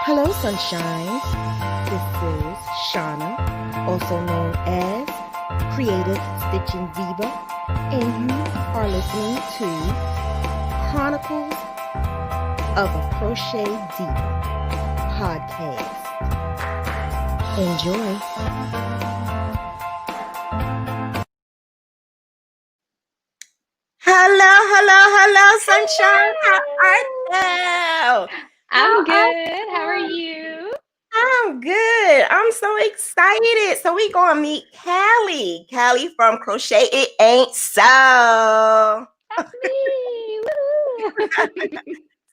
Hello, sunshines. This is Shauna, also known as Creative Stitching Diva, and you are listening to Chronicles of a Crochet Diva podcast. Enjoy. Hello, sunshine. How are you? I'm good. How are you? I'm good. I'm so excited. So we gonna meet Callie. Callie from Crochet It Ain't So. That's me. Woo!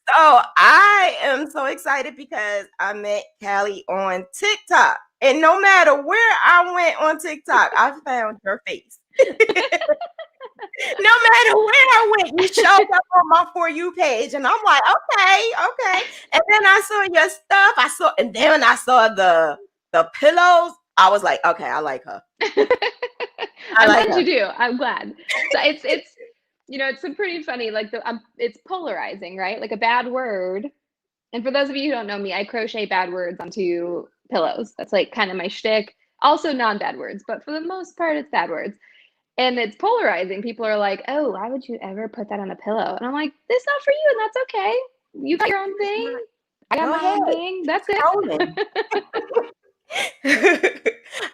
So I am so excited because I met Callie on TikTok. And no matter where I went on TikTok, I found your face. No matter where I went, you showed up on my For You page. And I'm like, okay. And then I saw your stuff. And then when I saw the pillows, I was like, okay, I like her. I'm glad you do. I'm glad. So it's it's pretty funny. Like it's polarizing, right? Like a bad word. And for those of you who don't know me, I crochet bad words onto pillows. That's like kind of my shtick. Also non-bad words, but for the most part, it's bad words. And it's polarizing. People are like, oh, why would you ever put that on a pillow? And I'm like, it's not for you, and that's okay. You got your own thing. I got my own thing. That's it.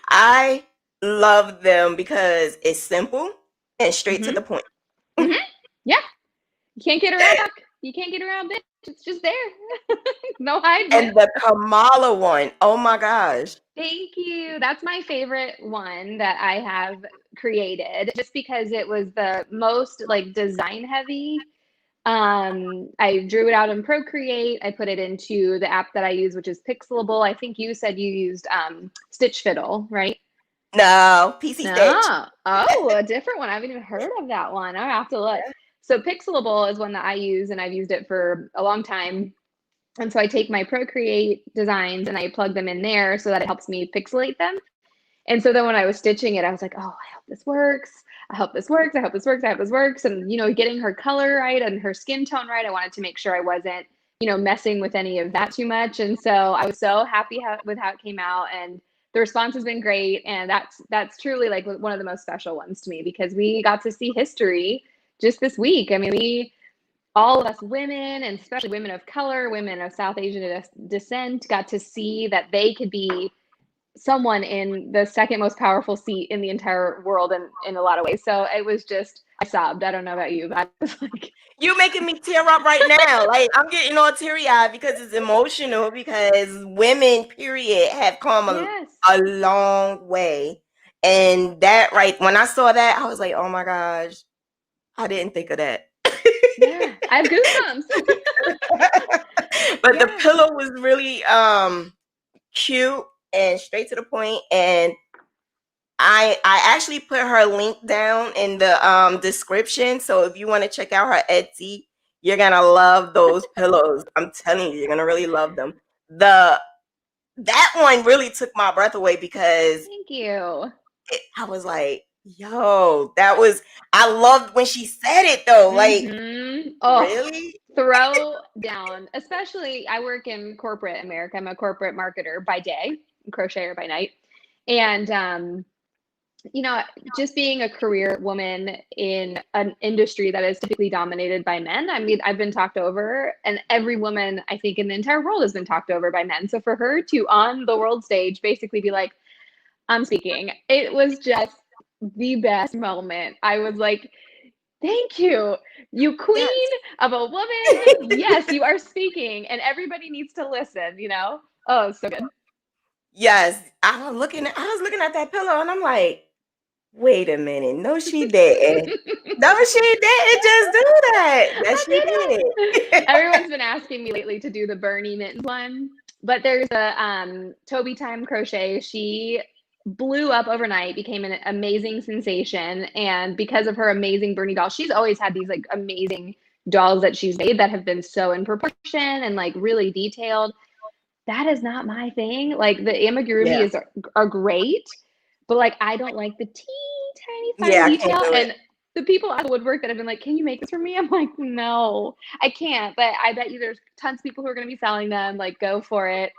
I love them because it's simple and straight to the point. Yeah. You can't get around that. You can't get around it. It's just there. No hiding. And the Kamala one. Oh my gosh. Thank you. That's my favorite one that I have created just because it was the most like design heavy. I drew it out in Procreate. I put it into the app that I use, which is Pixelable. I think you said you used Stitch Fiddle, right? No, PC Stitch. Oh, a different one. I haven't even heard of that one. I have to look. So Pixelable is one that I use, and I've used it for a long time. And so I take my Procreate designs and I plug them in there so that it helps me pixelate them. And so then when I was stitching it, I was like, oh, I hope this works. I hope this works. I hope this works. I hope this works. And, getting her color right and her skin tone right, I wanted to make sure I wasn't, messing with any of that too much. And so I was so happy with how it came out. And the response has been great. And that's truly like one of the most special ones to me because we got to see history just this week. I mean, all of us women, and especially women of color, women of South Asian descent, got to see that they could be someone in the second most powerful seat in the entire world in a lot of ways. So it was just, I sobbed. I don't know about you, but I was like, you're making me tear up right now. Like I'm getting all teary-eyed because it's emotional because women, period, have come a long way. And that when I saw that, I was like, oh my gosh, I didn't think of that. Yeah, I have goosebumps. But the pillow was really cute and straight to the point. And I actually put her link down in the description. So if you want to check out her Etsy, you're gonna love those pillows. I'm telling you, you're gonna really love them. That one really took my breath away because thank you. I was like, yo, I loved when she said it though. Like, really? Throw down. Especially, I work in corporate America. I'm a corporate marketer by day, crocheter by night. And, just being a career woman in an industry that is typically dominated by men, I mean, I've been talked over, and every woman, I think, in the entire world has been talked over by men. So for her to, on the world stage, basically be like, I'm speaking, it was just the best moment. I was like, thank you, you queen of a woman. Yes, you are speaking, and everybody needs to listen, Oh, it's so good. Yes, I was looking at that pillow, and I'm like, wait a minute. No, she didn't. No, she didn't just do that. Yes, she did. Everyone's been asking me lately to do the Bernie Mittens one, but there's a Toby Time Crochet. She blew up overnight, became an amazing sensation. And because of her amazing Bernie doll, she's always had these like amazing dolls that she's made that have been so in proportion and like really detailed. That is not my thing. Like the amigurumis are great, but like I don't like the teeny tiny fine detail. And the people at the woodwork that have been like, can you make this for me? I'm like, no, I can't. But I bet you there's tons of people who are going to be selling them. Like, go for it.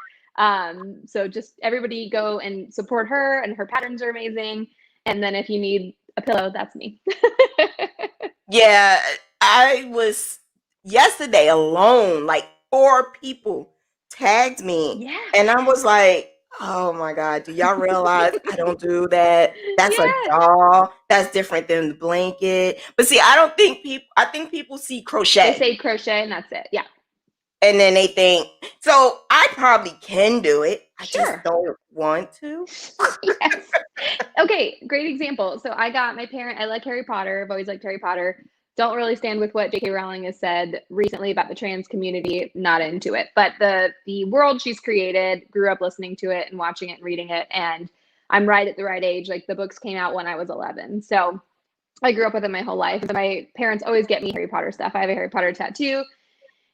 So just everybody go and support her, and her patterns are amazing. And then if you need a pillow, that's me. Yeah, I was yesterday alone, like 4 people tagged me, Yeah. and I was like, oh my God, do y'all realize I don't do that? That's a Yeah. doll. That's different than the blanket. But see, I think people see They crochet say crochet and that's it. Yeah. and then they think, so I probably can do it. I just Sure. don't want to. Yes. Okay, great example. So I like Harry Potter. I've always liked Harry Potter. Don't really stand with what J.K. Rowling has said recently about the trans community. Not into it. But the world she's created, grew up listening to it and watching it and reading it. And I'm right at the right age. Like, the books came out when I was 11. So I grew up with it my whole life. My parents always get me Harry Potter stuff. I have a Harry Potter tattoo.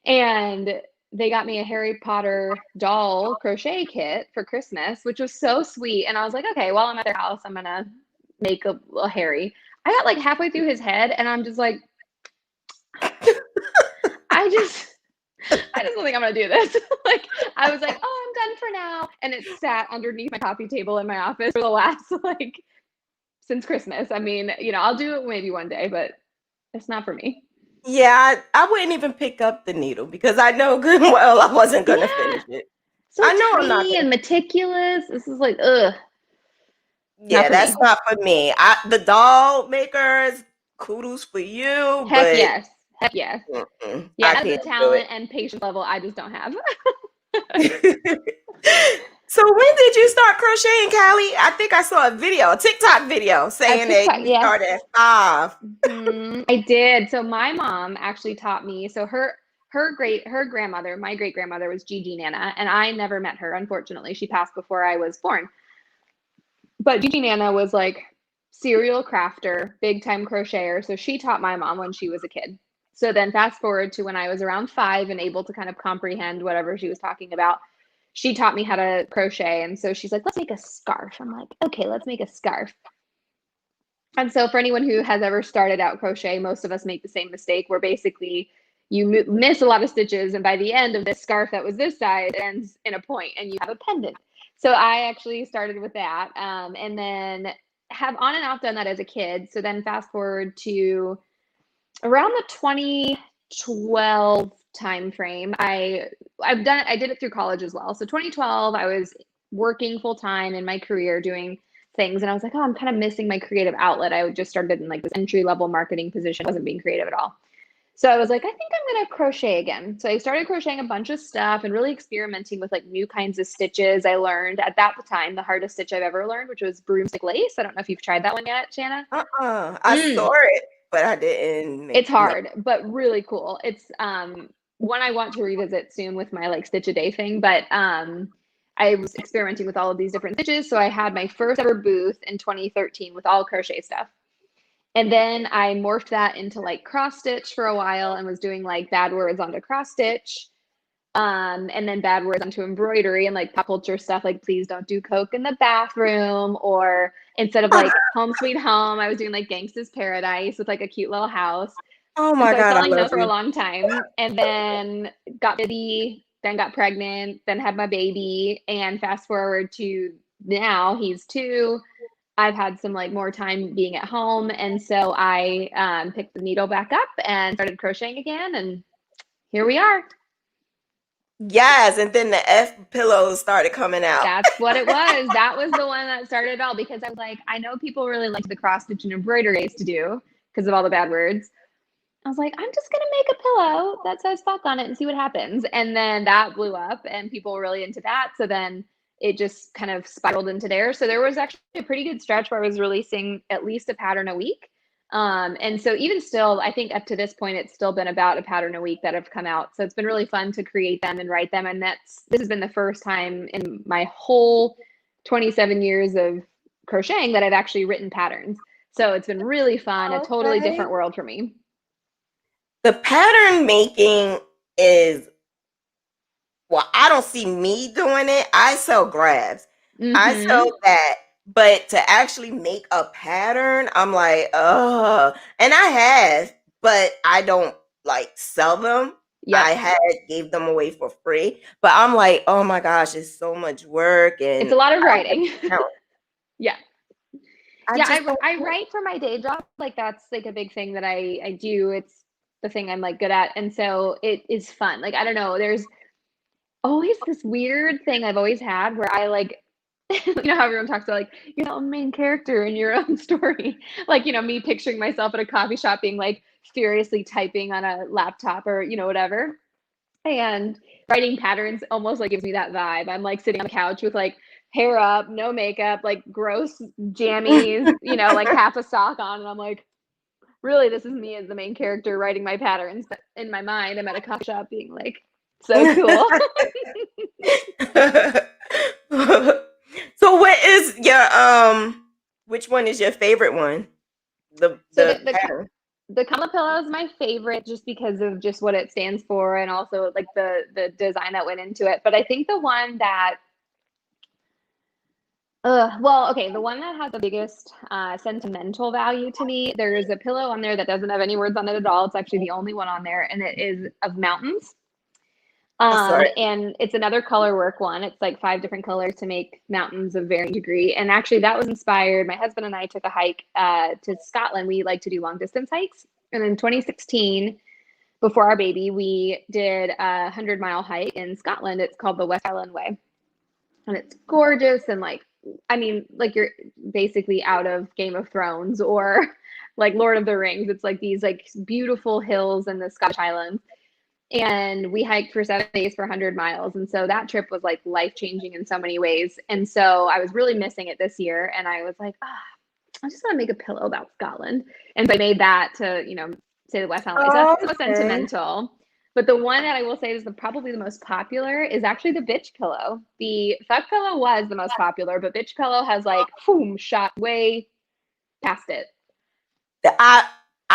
And they got me a Harry Potter doll crochet kit for Christmas, which was so sweet. And I was like, okay, while I'm at their house, I'm gonna make a Harry. I got like halfway through his head, and I'm just like, I just don't think I'm gonna do this. Like, I was like, oh, I'm done for now. And it sat underneath my coffee table in my office for the last, like, since Christmas. I mean, I'll do it maybe one day, but it's not for me. Yeah, I wouldn't even pick up the needle because I know good and well I wasn't gonna Yeah. finish it. So I know I'm not tiny gonna. and meticulous. This is like, ugh, not Yeah, for that's me. not for me. The doll makers, kudos for you, Heck but yes. Heck yes. I Yeah, the can't do talent and patience level I just don't have. it. So when did you start crocheting, Callie? I think I saw a TikTok video A saying that TikTok, you yes. started at 5. I did. So my mom actually taught me. So her grandmother, my great grandmother, was Gigi Nana, and I never met her. Unfortunately, she passed before I was born. But Gigi Nana was like serial crafter, big time crocheter. So she taught my mom when she was a kid. So then fast forward to when I was around 5 and able to kind of comprehend whatever she was talking about. She taught me how to crochet. And so she's like, let's make a scarf. I'm like, okay, let's make a scarf. And so for anyone who has ever started out crochet, most of us make the same mistake where basically you miss a lot of stitches. And by the end of this scarf that was this size, it ends in a point and you have a pendant. So I actually started with that, and then have on and off done that as a kid. So then fast forward to around the 2012 time frame. I did it through college as well. So 2012, I was working full time in my career doing things, and I was like, oh, I'm kind of missing my creative outlet. I just started in like this entry level marketing position, wasn't being creative at all. So I was like, I think I'm going to crochet again. So I started crocheting a bunch of stuff and really experimenting with like new kinds of stitches. I learned at that time the hardest stitch I've ever learned, which was broomstick lace. I don't know if you've tried that one yet, Shanna. I saw it, but I didn't It's no. hard, but really cool. It's one I want to revisit soon with my like stitch a day thing, but I was experimenting with all of these different stitches. So I had my first ever booth in 2013 with all crochet stuff. And then I morphed that into like cross stitch for a while and was doing like bad words onto cross stitch. And then bad words onto embroidery and like pop culture stuff like please don't do coke in the bathroom, or instead of like home sweet home, I was doing like Gangsta's Paradise with like a cute little house. Oh And my so I was God, I selling love those for a you. long time, and then got busy, then got pregnant, then had my baby, and fast forward to now he's 2. I've had some like more time being at home, and so I picked the needle back up and started crocheting again, and here we are. Yes, and then the F pillows started coming out. That's what it was. That was the one that started it all, because I was like, I know people really like the cross stitch and embroidery I used to do because of all the bad words. I was like, I'm just gonna make a pillow that says fuck on it and see what happens. And then that blew up and people were really into that. So then it just kind of spiraled into there. So there was actually a pretty good stretch where I was releasing at least a pattern a week. And so even still, I think up to this point, it's still been about a pattern a week that have come out. So it's been really fun to create them and write them. And this has been the first time in my whole 27 years of crocheting that I've actually written patterns. So it's been really fun, a totally Okay. different world for me. The pattern making is, well, I don't see me doing it. I sell grabs. I Mm-hmm. sell that. But to actually make a pattern, I'm like, and I have, but I don't like sell them. Yep. I gave them away for free, but I'm like, oh my gosh, it's so much work, and It's a lot of I don't writing. count. Yeah. I Yeah, just don't I count. write for my day job. Like that's like a big thing that I do. It's the thing I'm like good at. And so it is fun. Like I don't know, there's always this weird thing I've always had where I like you know how everyone talks about like you're the main character in your own story. Like, you know, me picturing myself at a coffee shop being like furiously typing on a laptop or, you know, whatever. And writing patterns almost like gives me that vibe. I'm like sitting on the couch with like hair up, no makeup, like gross jammies, you know, like half a sock on. And I'm like, really, this is me as the main character writing my patterns. But in my mind, I'm at a coffee shop being like, so cool. So what is your which one is your favorite one? So The pattern. the Comma pillow is my favorite just because of just what it stands for and also like the design that went into it. But I think the one that well, okay, the one that has the biggest sentimental value to me, there's a pillow on there that doesn't have any words on it at all. It's actually the only one on there, and it is of mountains. Oh, sorry. And it's another color work one. It's like 5 different colors to make mountains of varying degree. And actually, that was inspired. My husband and I took a hike to Scotland. We like to do long distance hikes. And in 2016, before our baby, we did a 100-mile hike in Scotland. It's called the West Highland Way. And it's gorgeous. And like, I mean, like you're basically out of Game of Thrones or like Lord of the Rings. It's like these like beautiful hills in the Scottish Highlands. And we hiked for 7 days for 100 miles. And so that trip was like life changing in so many ways. And so I was really missing it this year. And I was like, I just want to make a pillow about Scotland. And so I made that to, you know, say the West Highland Way. So that's the most sentimental. But the one that I will say is probably the most popular is actually the bitch pillow. The thug pillow was the most popular, but bitch pillow has like, boom, shot way past it.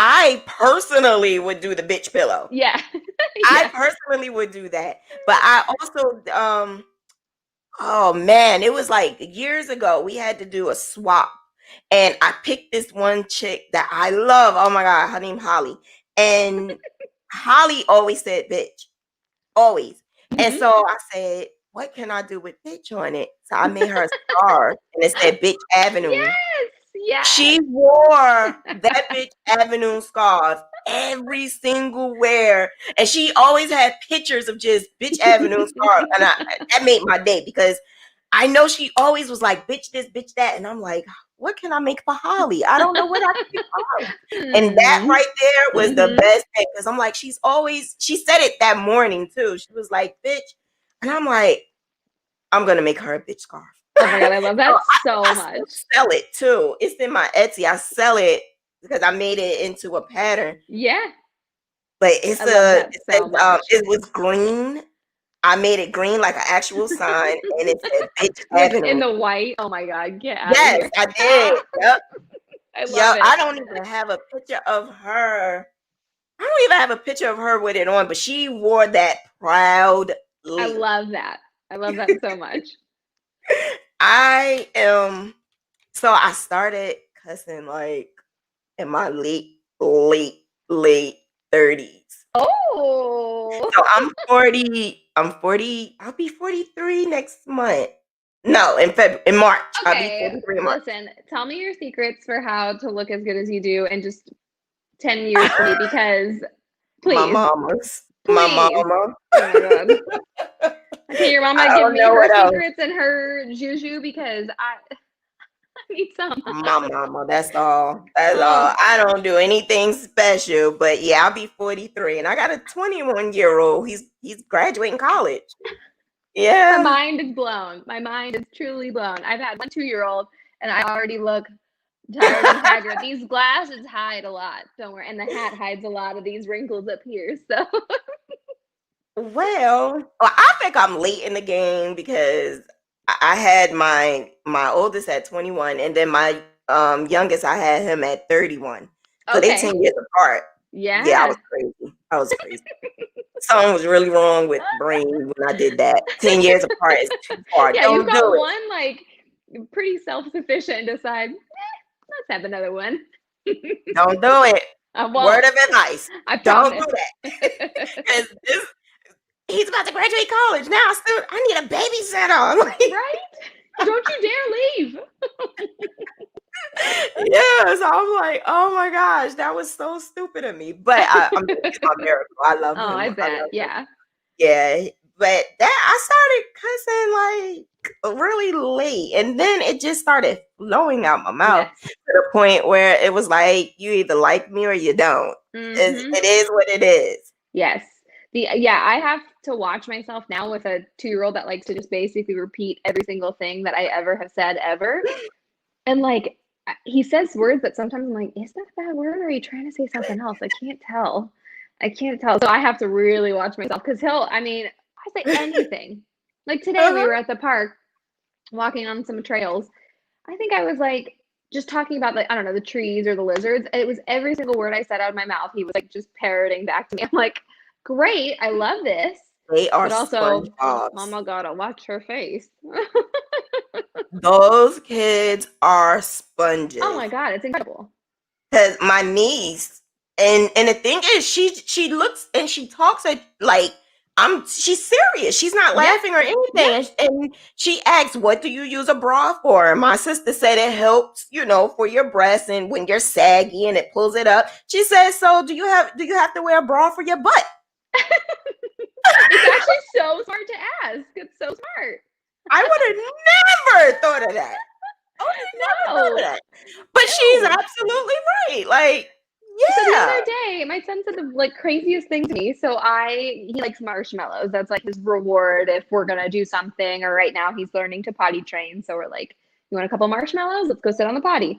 I personally would do the bitch pillow. Yeah. I personally would do that. But I also oh man, it was like years ago we had to do a swap. And I picked this one chick that I love. Oh my God, her name Holly. And Holly always said bitch. Always. Mm-hmm. And so I said, what can I do with bitch on it? So I made her a scarf and it said Bitch Avenue. Yes. Yeah. She wore that Bitch Avenue scarf every single wear. And she always had pictures of just Bitch Avenue scarf. And that made my day because I know she always was like, bitch this, bitch that. And I'm like, what can I make for Holly? I don't know what I can make for Holly. And that right there was the best thing. Because I'm like, she said it that morning too. She was like, bitch. And I'm like, I'm going to make her a bitch scarf. Oh my God, I love that so much. I sell it too. It's in my Etsy. I sell it because I made it into a pattern. Yeah. But it was green. I made it green like an actual sign, and it said "Bitch Avenue" in the white. Oh my God! Yes, I did. Yep. I love it. I don't even have a picture of her. I don't even have a picture of her with it on, but she wore that proudly. I love that. I love that so much. So I started cussing like in my late 30s. Oh. So I'm 40. I'll be 43 next month. No, in March. Okay. I'll be 43 in March. Listen, tell me your secrets for how to look as good as you do in just 10 years for me, because please. My mama. Oh my God. Okay, your mama give me her secrets and her juju because I need some. My mama, that's all. That's all. I don't do anything special, but yeah, I'll be 43 and I got a 21-year-old. He's graduating college. Yeah. My mind is blown. My mind is truly blown. I've had 1 2-year-old and I already look tired and haggard. These glasses hide a lot, don't worry. And the hat hides a lot of these wrinkles up here. So well, I think I'm late in the game because I had my oldest at 21 and then my youngest, I had him at 31. So they 10 years apart. Yeah. Yeah, I was crazy. Something was really wrong with brain when I did that. 10 years apart is too far. Yeah, you've got one like pretty self-sufficient and decide, let's have another one. Don't do it. I won't. Word of advice. I Don't promise. do that. Because he's about to graduate college. Now I need a babysitter. Right? Don't you dare leave. Yeah, so I'm like, oh my gosh, that was so stupid of me. But I'm he's my miracle. I love him. Oh, I bet. love him. Yeah. Yeah. But I started cussing like really late. And then it just started flowing out my mouth to the point where it was like, you either like me or you don't. It is what it is. Yes. I have to watch myself now with a 2-year-old that likes to just basically repeat every single thing that I ever have said ever. And like, he says words that sometimes I'm like, is that a bad word? Or are you trying to say something else? I can't tell. So I have to really watch myself because I say anything. Like today we were at the park walking on some trails. I think I was like just talking about like, I don't know, the trees or the lizards. It was every single word I said out of my mouth. He was like just parroting back to me. I'm like, great. I love this. They are but also, SpongeBobs. Mama gotta watch her face. Those kids are sponges. Oh my God, it's incredible. Because my niece, and the thing is, she looks and she talks like she's serious. She's not laughing or anything. Yeah. And she asks, what do you use a bra for? And my sister said it helps, for your breasts and when you're saggy and it pulls it up. She says, so do you have to wear a bra for your butt? It's actually so smart to ask. It's so smart. I would have never thought of that. But she's absolutely right. Like, yeah. So the other day, my son said the like craziest thing to me. So he likes marshmallows. That's like his reward if we're gonna do something. Or right now he's learning to potty train. So we're like, you want a couple marshmallows? Let's go sit on the potty.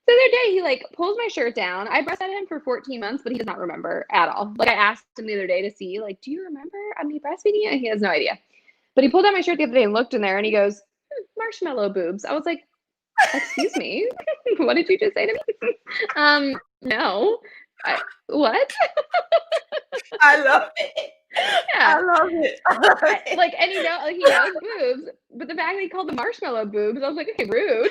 The other day, he like pulls my shirt down. I breastfed him for 14 months, but he does not remember at all. Like I asked him the other day to see, like, do you remember me breastfeeding you? And he has no idea. But he pulled out my shirt the other day and looked in there and he goes, marshmallow boobs. I was like, excuse me, what did you just say to me? No. What? I love it. Yeah. I love it. Like, and he knows boobs, but the fact that he called the marshmallow boobs, I was like, okay, rude.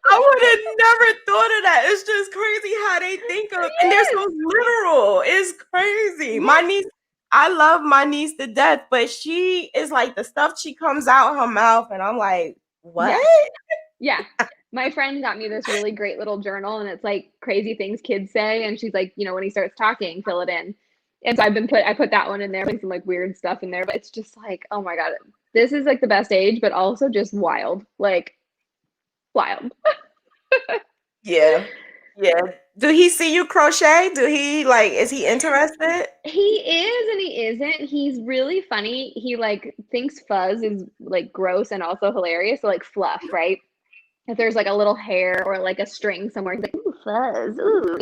I would have never thought of that. It's just crazy how they think of, and they're so literal. It's crazy. My niece, I love my niece to death, but she is like the stuff she comes out her mouth, and I'm like, what? Yeah. My friend got me this really great little journal, and it's like crazy things kids say, and she's like, when he starts talking, fill it in. And so I put that one in there, like some like weird stuff in there, but it's just like, oh my God, this is like the best age, but also just wild. Like wild. Yeah. Do he see you crochet? Is he interested? He is and he isn't. He's really funny. He like thinks fuzz is like gross and also hilarious. So like fluff, right? If there's like a little hair or like a string somewhere, he's like, ooh, fuzz, ooh,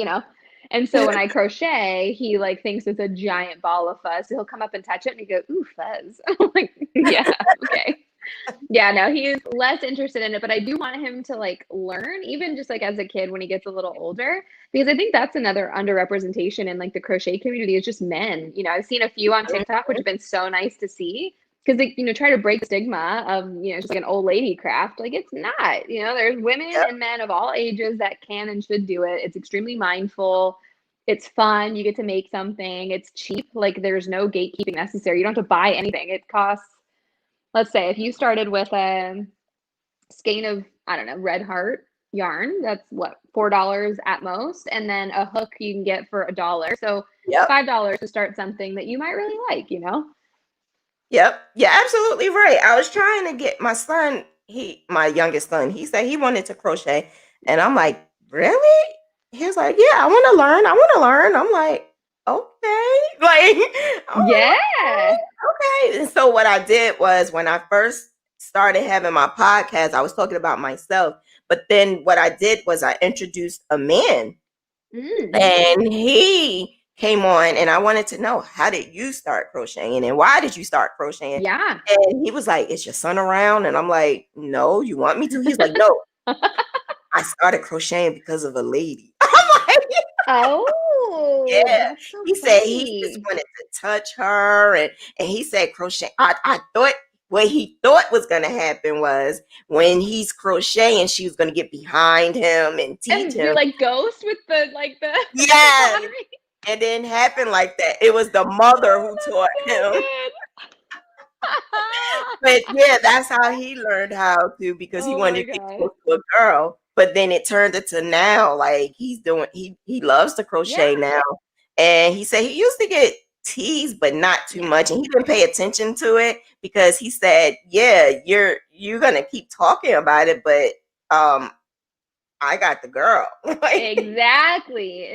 And so when I crochet, he like thinks it's a giant ball of fuzz. So he'll come up and touch it and he goes, ooh, fuzz. I'm like, yeah, okay. Yeah, no, he's less interested in it, but I do want him to like learn, even just like as a kid when he gets a little older, because I think that's another underrepresentation in like the crochet community is just men. I've seen a few on TikTok, which have been so nice to see. Because they, try to break the stigma of, just like an old lady craft. Like it's not, there's women and men of all ages that can and should do it. It's extremely mindful. It's fun. You get to make something. It's cheap. Like there's no gatekeeping necessary. You don't have to buy anything. It costs, let's say if you started with a skein of, I don't know, red heart yarn, that's what, $4 at most. And then a hook you can get for $1. So $5 to start something that you might really like, Yep. You're absolutely right. I was trying to get my son, my youngest son, he said he wanted to crochet. And I'm like, really? He was like, yeah, I want to learn. I'm like, okay. Okay. And so what I did was when I first started having my podcast, I was talking about myself. But then what I did was I introduced a man. And he came on and I wanted to know, how did you start crocheting and why did you start crocheting? Yeah. And he was like, is your son around? And I'm like, no, you want me to? He's like, no. I started crocheting because of a lady. I'm like, oh. Yeah. So he said he just wanted to touch her and he said crochet. I thought what he thought was going to happen was when he's crocheting, she was going to get behind him and teach And him. you're like Ghost with the Yes. pottery. It didn't happen like that. It was the mother who taught So him. But yeah, that's how he learned how to, because he Oh wanted my to get God. close to a girl. But then it turned into now, like he loves to crochet now. And he said he used to get teased, but not too much. And he didn't pay attention to it because he said, yeah, you're gonna keep talking about it, but I got the girl. Exactly.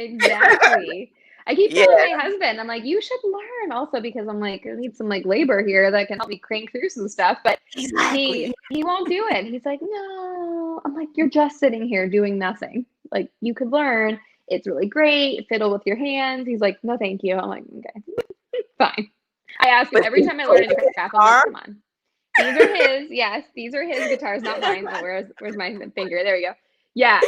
I keep Yeah, telling my husband, I'm like, you should learn also, because I'm like, I need some like labor here that can help me crank through some stuff. But exactly. he won't do it. He's like, no. I'm like, you're just sitting here doing nothing. Like, you could learn. It's really great. Fiddle with your hands. He's like, no, thank you. I'm like, okay, fine. I ask him But every he time I learn played a the different craft. I'm like, guitar. come on. These are his. Yes, these are his guitars, not mine. Oh, where's my finger? There you go. Yeah,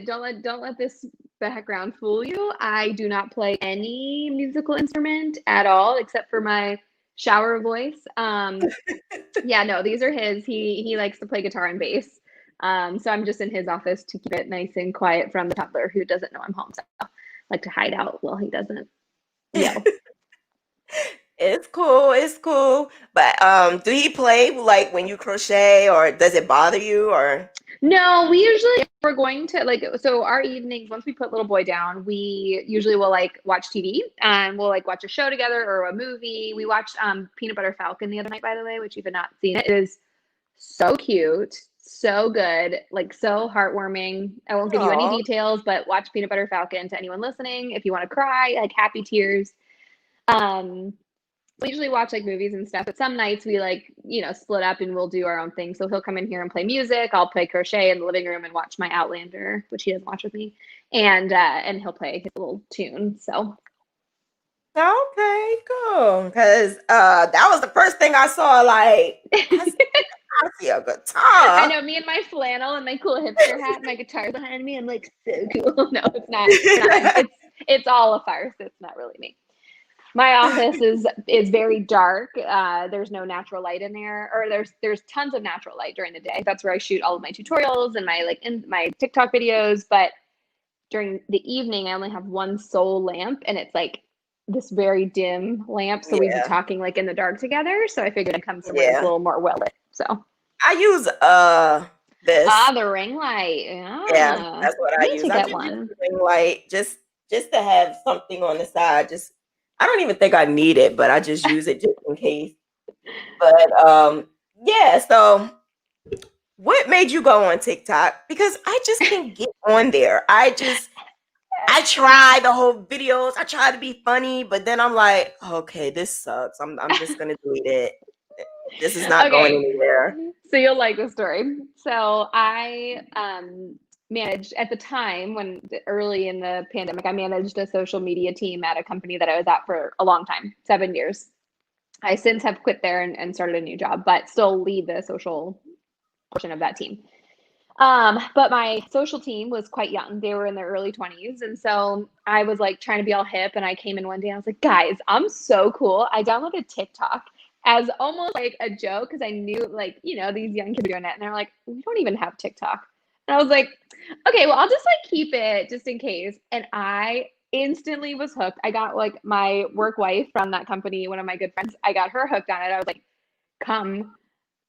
don't let this background fool you. I do not play any musical instrument at all except for my shower voice. Yeah, no, these are his. He likes to play guitar and bass. So I'm just in his office to keep it nice and quiet from the toddler who doesn't know I'm home. So I like to hide out while he doesn't yell. It's cool. It's cool. But do he play like when you crochet, or does it bother you, or? No, we usually, if we're going to like, so our evenings, once we put little boy down, we usually will like watch TV and we'll like watch a show together or a movie. We watched Peanut Butter Falcon the other night, by the way, which you've not seen it. It is so cute, so good, like so heartwarming. I won't give you any Oh, details, but watch Peanut Butter Falcon to anyone listening. If you want to cry, like happy tears. Um, we usually watch like movies and stuff, but some nights we like, split up and we'll do our own thing. So he'll come in here and play music. I'll play crochet in the living room and watch my Outlander, which he doesn't watch with me. And he'll play his little tune. So okay, cool. Because that was the first thing I saw. Like, I see a I guitar. know, me and my flannel and my cool hipster hat, my guitar behind me. I'm like, so cool. No, it's not. It's all a farce. It's not really me. My office is very dark. There's no natural light in there, or there's tons of natural light during the day. That's where I shoot all of my tutorials and my TikTok videos. But during the evening, I only have one sole lamp, and it's like this very dim lamp. So we'd be Yeah, talking like in the dark together. So I figured I'd come somewhere that's a yeah. little more well lit. So I use this. the ring light. Yeah, Yeah, that's what I I need use. to I get just use one. the ring light just to have something on the side. Just I don't even think I need it, but I just use it just in case. But yeah, so what made you go on TikTok? Because I just can't get on there. I try the whole videos. I try to be funny, but then I'm like, okay, this sucks. I'm just gonna delete it. This is not going Okay, anywhere. so you'll like the story. So I managed at the time when early in the pandemic, I managed a social media team at a company that I was at for a long time, 7 years. I since have quit there and started a new job, but still lead the social portion of that team. But my social team was quite young. They were in their early 20s. And so I was like trying to be all hip. And I came in one day, I was like, guys, I'm so cool. I downloaded TikTok as almost like a joke because I knew like, these young kids are doing it. And they're like, we don't even have TikTok. And I was like, okay, well, I'll just like keep it just in case. And I instantly was hooked. I got like my work wife from that company, one of my good friends, I got her hooked on it. I was like, come,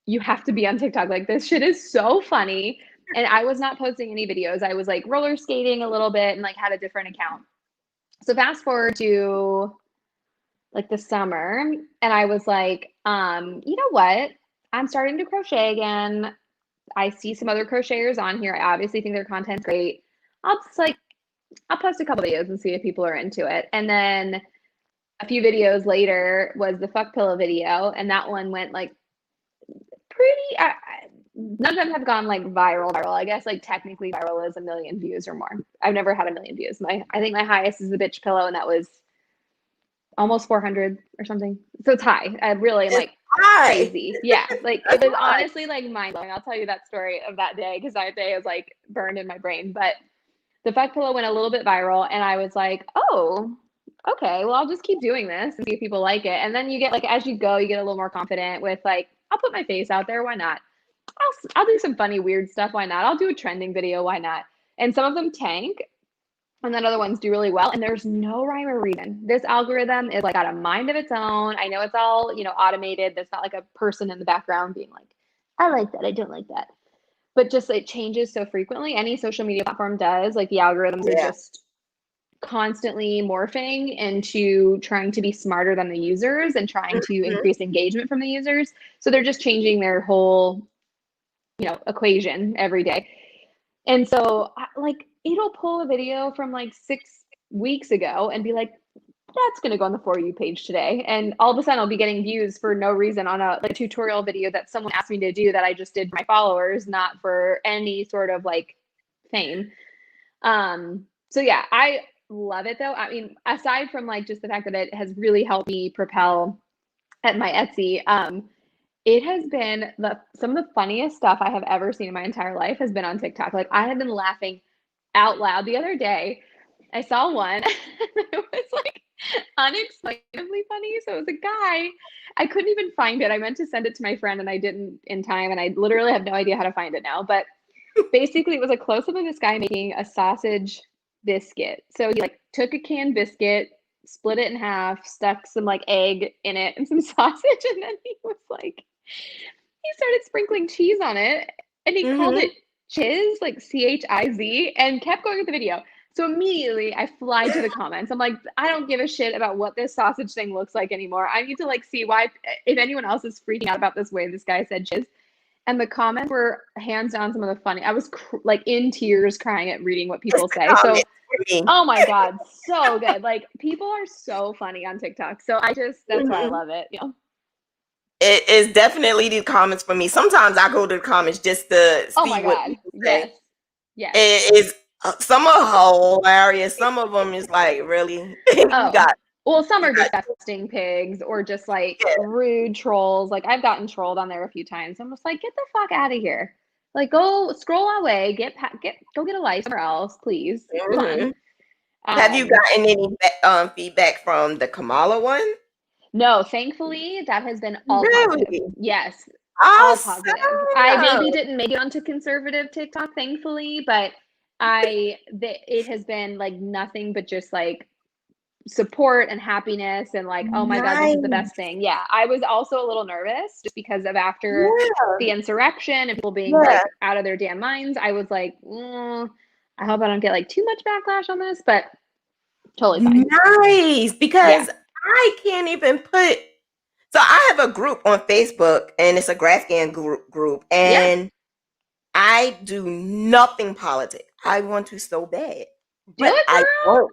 you have to be on TikTok. Like, this shit is so funny. And I was not posting any videos. I was like roller skating a little bit and like had a different account. So fast forward to like the summer, and I was like, you know what? I'm starting to crochet again. I see some other crocheters on here. I obviously think their content's great. I'll just like I'll post a couple videos and see if people are into it. And then a few videos later was the fuck pillow video, and that one went like pretty. None of them have gone like viral. I guess like technically viral is 1 million views or more. I've never had 1 million views. I think my highest is the bitch pillow, and that was almost 400 or something. So it's high. I really am It's like high. crazy. Yeah, like it That's was high. honestly like mind blowing. I'll tell you that story of that day because that day is like burned in my brain. But the fuck pillow went a little bit viral, and I was like, oh, okay, well, I'll just keep doing this and see if people like it. And then you get like as you go, you get a little more confident with like I'll put my face out there. Why not? I'll do some funny, weird stuff. Why not? I'll do a trending video. Why not? And some of them tank, and then other ones do really well. And there's no rhyme or reason. This algorithm is like got a mind of its own. I know it's all, automated. There's not like a person in the background being like, I like that. I don't like that. But just it changes so frequently. Any social media platform does. Like the algorithms are just constantly morphing into trying to be smarter than the users and trying to increase engagement from the users. So they're just changing their whole, equation every day. And so like it'll pull a video from like 6 weeks ago and be like, that's going to go on the For You page today. And all of a sudden I'll be getting views for no reason on a tutorial video that someone asked me to do that I just did for my followers, not for any sort of like fame. So yeah, I love it though. I mean, aside from like just the fact that it has really helped me propel at my Etsy, it has been some of the funniest stuff I have ever seen in my entire life has been on TikTok. Like I have been laughing out loud. The other day, I saw one and it was like unexplainably funny. So it was a guy. I couldn't even find it. I meant to send it to my friend and I didn't in time. And I literally have no idea how to find it now. But basically, it was a close-up of this guy making a sausage biscuit. So he like took a canned biscuit, split it in half, stuck some like egg in it and some sausage, and then he was like, he started sprinkling cheese on it, and he called it Chiz, like CHIZ, and kept going with the video. So immediately I fly to the comments. I'm like, I don't give a shit about what this sausage thing looks like anymore. I need to like see why, if anyone else is freaking out about this way this guy said Chiz. And the comments were hands down some of the funny. I was like in tears crying at reading what people say. So, oh my God, so good. Like people are so funny on TikTok. So that's why I love it. It is definitely the comments for me. Sometimes I go to the comments just to see what people say. Yes. It is some are hilarious. Some of them is like really. Well, some are disgusting pigs or just like rude trolls. Like I've gotten trolled on there a few times. I'm just like, get the fuck out of here. Like go scroll away. Go get a life somewhere else, please. Come on. Have you gotten any feedback from the Kamala one? No, thankfully that has been all positive. Yes, awesome. All positive. I maybe didn't make it onto conservative TikTok, thankfully, but it has been like nothing but just like support and happiness and like, oh my God, this is the best thing. Yeah, I was also a little nervous just because of after the insurrection and people being like out of their damn minds. I was like, I hope I don't get like too much backlash on this, but totally fine. Nice, because I can't even put. So I have a group on Facebook, and it's a Grafgan group, and I do nothing politic. I want to so bad, but I don't.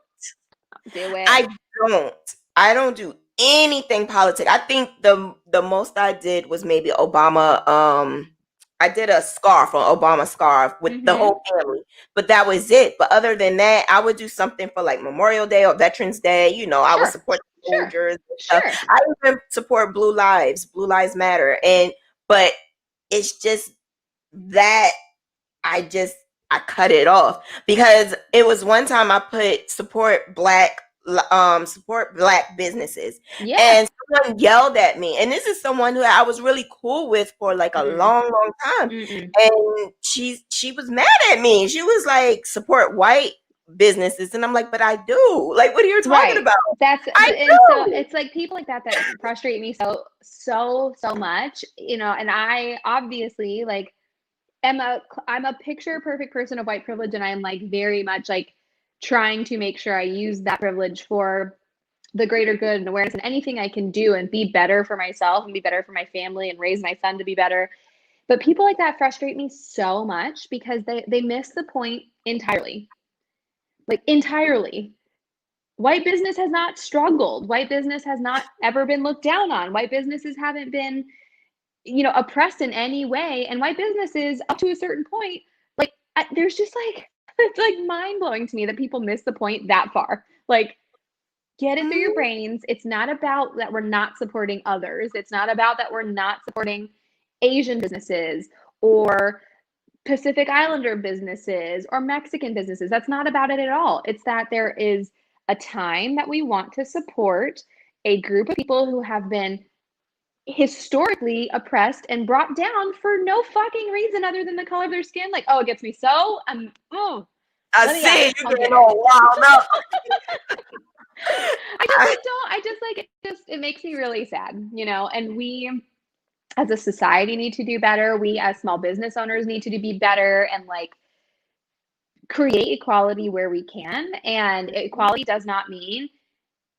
Do it. I don't. I don't do anything politic. I think the most I did was maybe Obama. I did a scarf, an Obama scarf with the whole family, but that was it. But other than that, I would do something for like Memorial Day or Veterans Day. I would support the soldiers and stuff. I even support Blue Lives Matter. But it's just that I cut it off because it was one time I put support black businesses, and someone yelled at me, and this is someone who I was really cool with for like a long time, and she was mad at me. She was like, support white businesses, and I'm like, but I do. Like, what are you talking about? So it's like people like that frustrate me so much, and I obviously like I'm a picture perfect person of white privilege, and I'm like very much like trying to make sure I use that privilege for the greater good and awareness and anything I can do and be better for myself and be better for my family and raise my son to be better. But people like that frustrate me so much because they miss the point entirely. Like entirely. White business has not struggled. White business has not ever been looked down on. White businesses haven't been, oppressed in any way. And white businesses, up to a certain point, like there's just like, it's like mind blowing to me that people miss the point that far. Like, get it through your brains. It's not about that we're not supporting others. It's not about that we're not supporting Asian businesses or Pacific Islander businesses or Mexican businesses. That's not about it at all. It's that there is a time that we want to support a group of people who have been historically oppressed and brought down for no fucking reason other than the color of their skin. Like, oh, it gets me so, I see you getting all wound up. It makes me really sad, you know, and we as a society need to do better. We as small business owners need to be better and like create equality where we can. And equality does not mean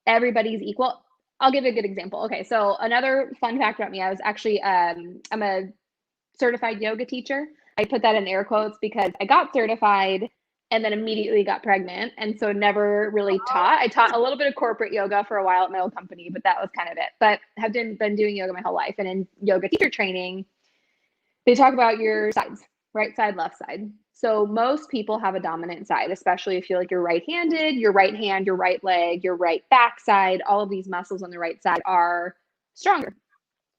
everybody's equal. I'll give you a good example. Okay, so another fun fact about me, I was actually, I'm a certified yoga teacher. I put that in air quotes because I got certified and then immediately got pregnant. And so never really taught. I taught a little bit of corporate yoga for a while at my old company, but that was kind of it. But have been doing yoga my whole life. And in yoga teacher training, they talk about your sides, right side, left side. So most people have a dominant side, especially if you're like you're right-handed, your right hand, your right leg, your right back side, all of these muscles on the right side are stronger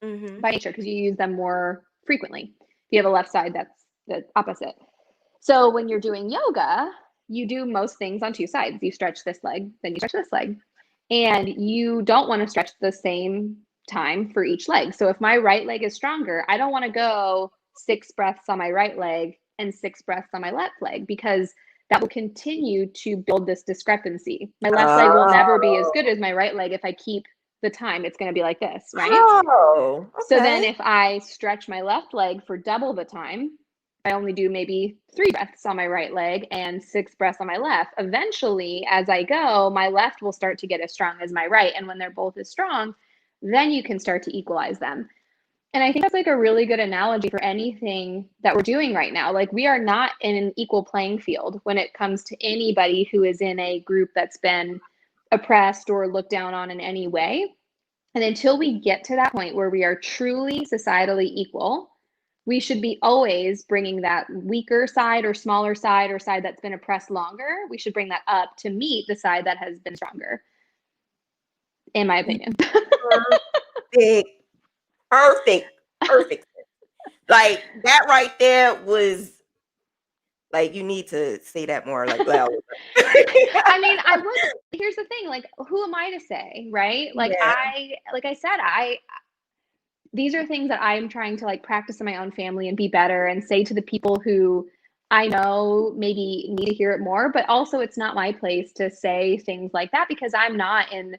by nature because you use them more frequently. If you have a left side, that's the opposite. So when you're doing yoga, you do most things on two sides. You stretch this leg, then you stretch this leg. And you don't want to stretch the same time for each leg. So if my right leg is stronger, I don't want to go 6 breaths on my right leg and 6 breaths on my left leg because that will continue to build this discrepancy. My left leg will never be as good as my right leg if I keep the time. It's going to be like this, right? Oh, okay. So then if I stretch my left leg for double the time, I only do maybe 3 breaths on my right leg and 6 breaths on my left. Eventually, as I go, my left will start to get as strong as my right. And when they're both as strong, then you can start to equalize them. And I think that's like a really good analogy for anything that we're doing right now. Like we are not in an equal playing field when it comes to anybody who is in a group that's been oppressed or looked down on in any way. And until we get to that point where we are truly societally equal, we should be always bringing that weaker side or smaller side or side that's been oppressed longer. We should bring that up to meet the side that has been stronger, in my opinion. Perfect. Like that right there was like, you need to say that more like loud. I mean, I would. Here's the thing, like, who am I to say, right? Like these are things that I'm trying to like practice in my own family and be better and say to the people who I know maybe need to hear it more, but also it's not my place to say things like that because I'm not in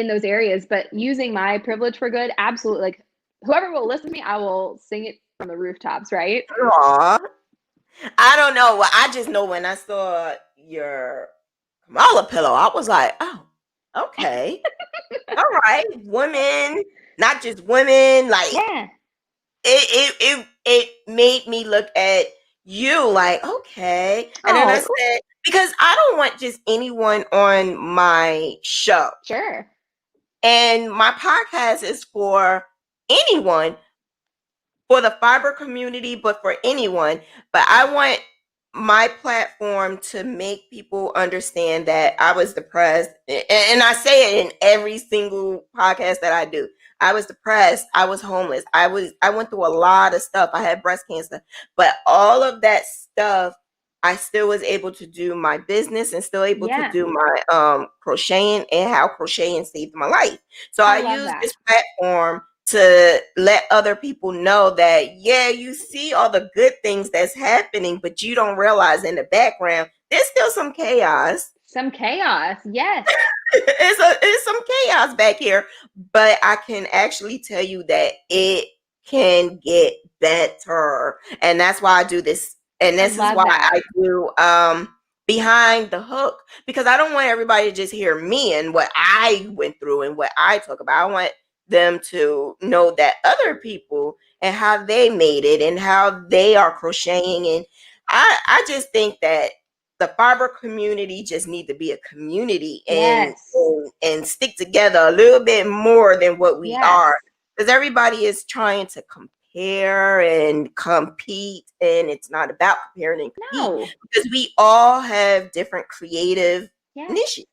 those areas, but using my privilege for good, absolutely. Like whoever will listen to me, I will sing it from the rooftops, right? Aww. I don't know. Well, I just know when I saw your Kamala pillow, I was like, oh, okay. All right. Women, not just women, like it made me look at you like, okay. And then I said, because I don't want just anyone on my show. Sure. And my podcast is for anyone, for the fiber community, but for anyone. But I want my platform to make people understand that I was depressed. And I say it in every single podcast that I do. I was depressed. I was homeless. I went through a lot of stuff. I had breast cancer. But all of that stuff, I still was able to do my business and still able to do my crocheting, and how crocheting saved my life. So I use this platform to let other people know that, yeah, you see all the good things that's happening, but you don't realize in the background, there's still some chaos. Some chaos, yes. It's some chaos back here, but I can actually tell you that it can get better. And that's why I do this. And this is why I do Behind the Hook, because I don't want everybody to just hear me and what I went through and what I talk about. I want them to know that other people and how they made it and how they are crocheting. And I just think that the fiber community just need to be a community and stick together a little bit more than what we are, because everybody is trying to compare and compete, and it's not about comparing and compete, because we all have different creative niches,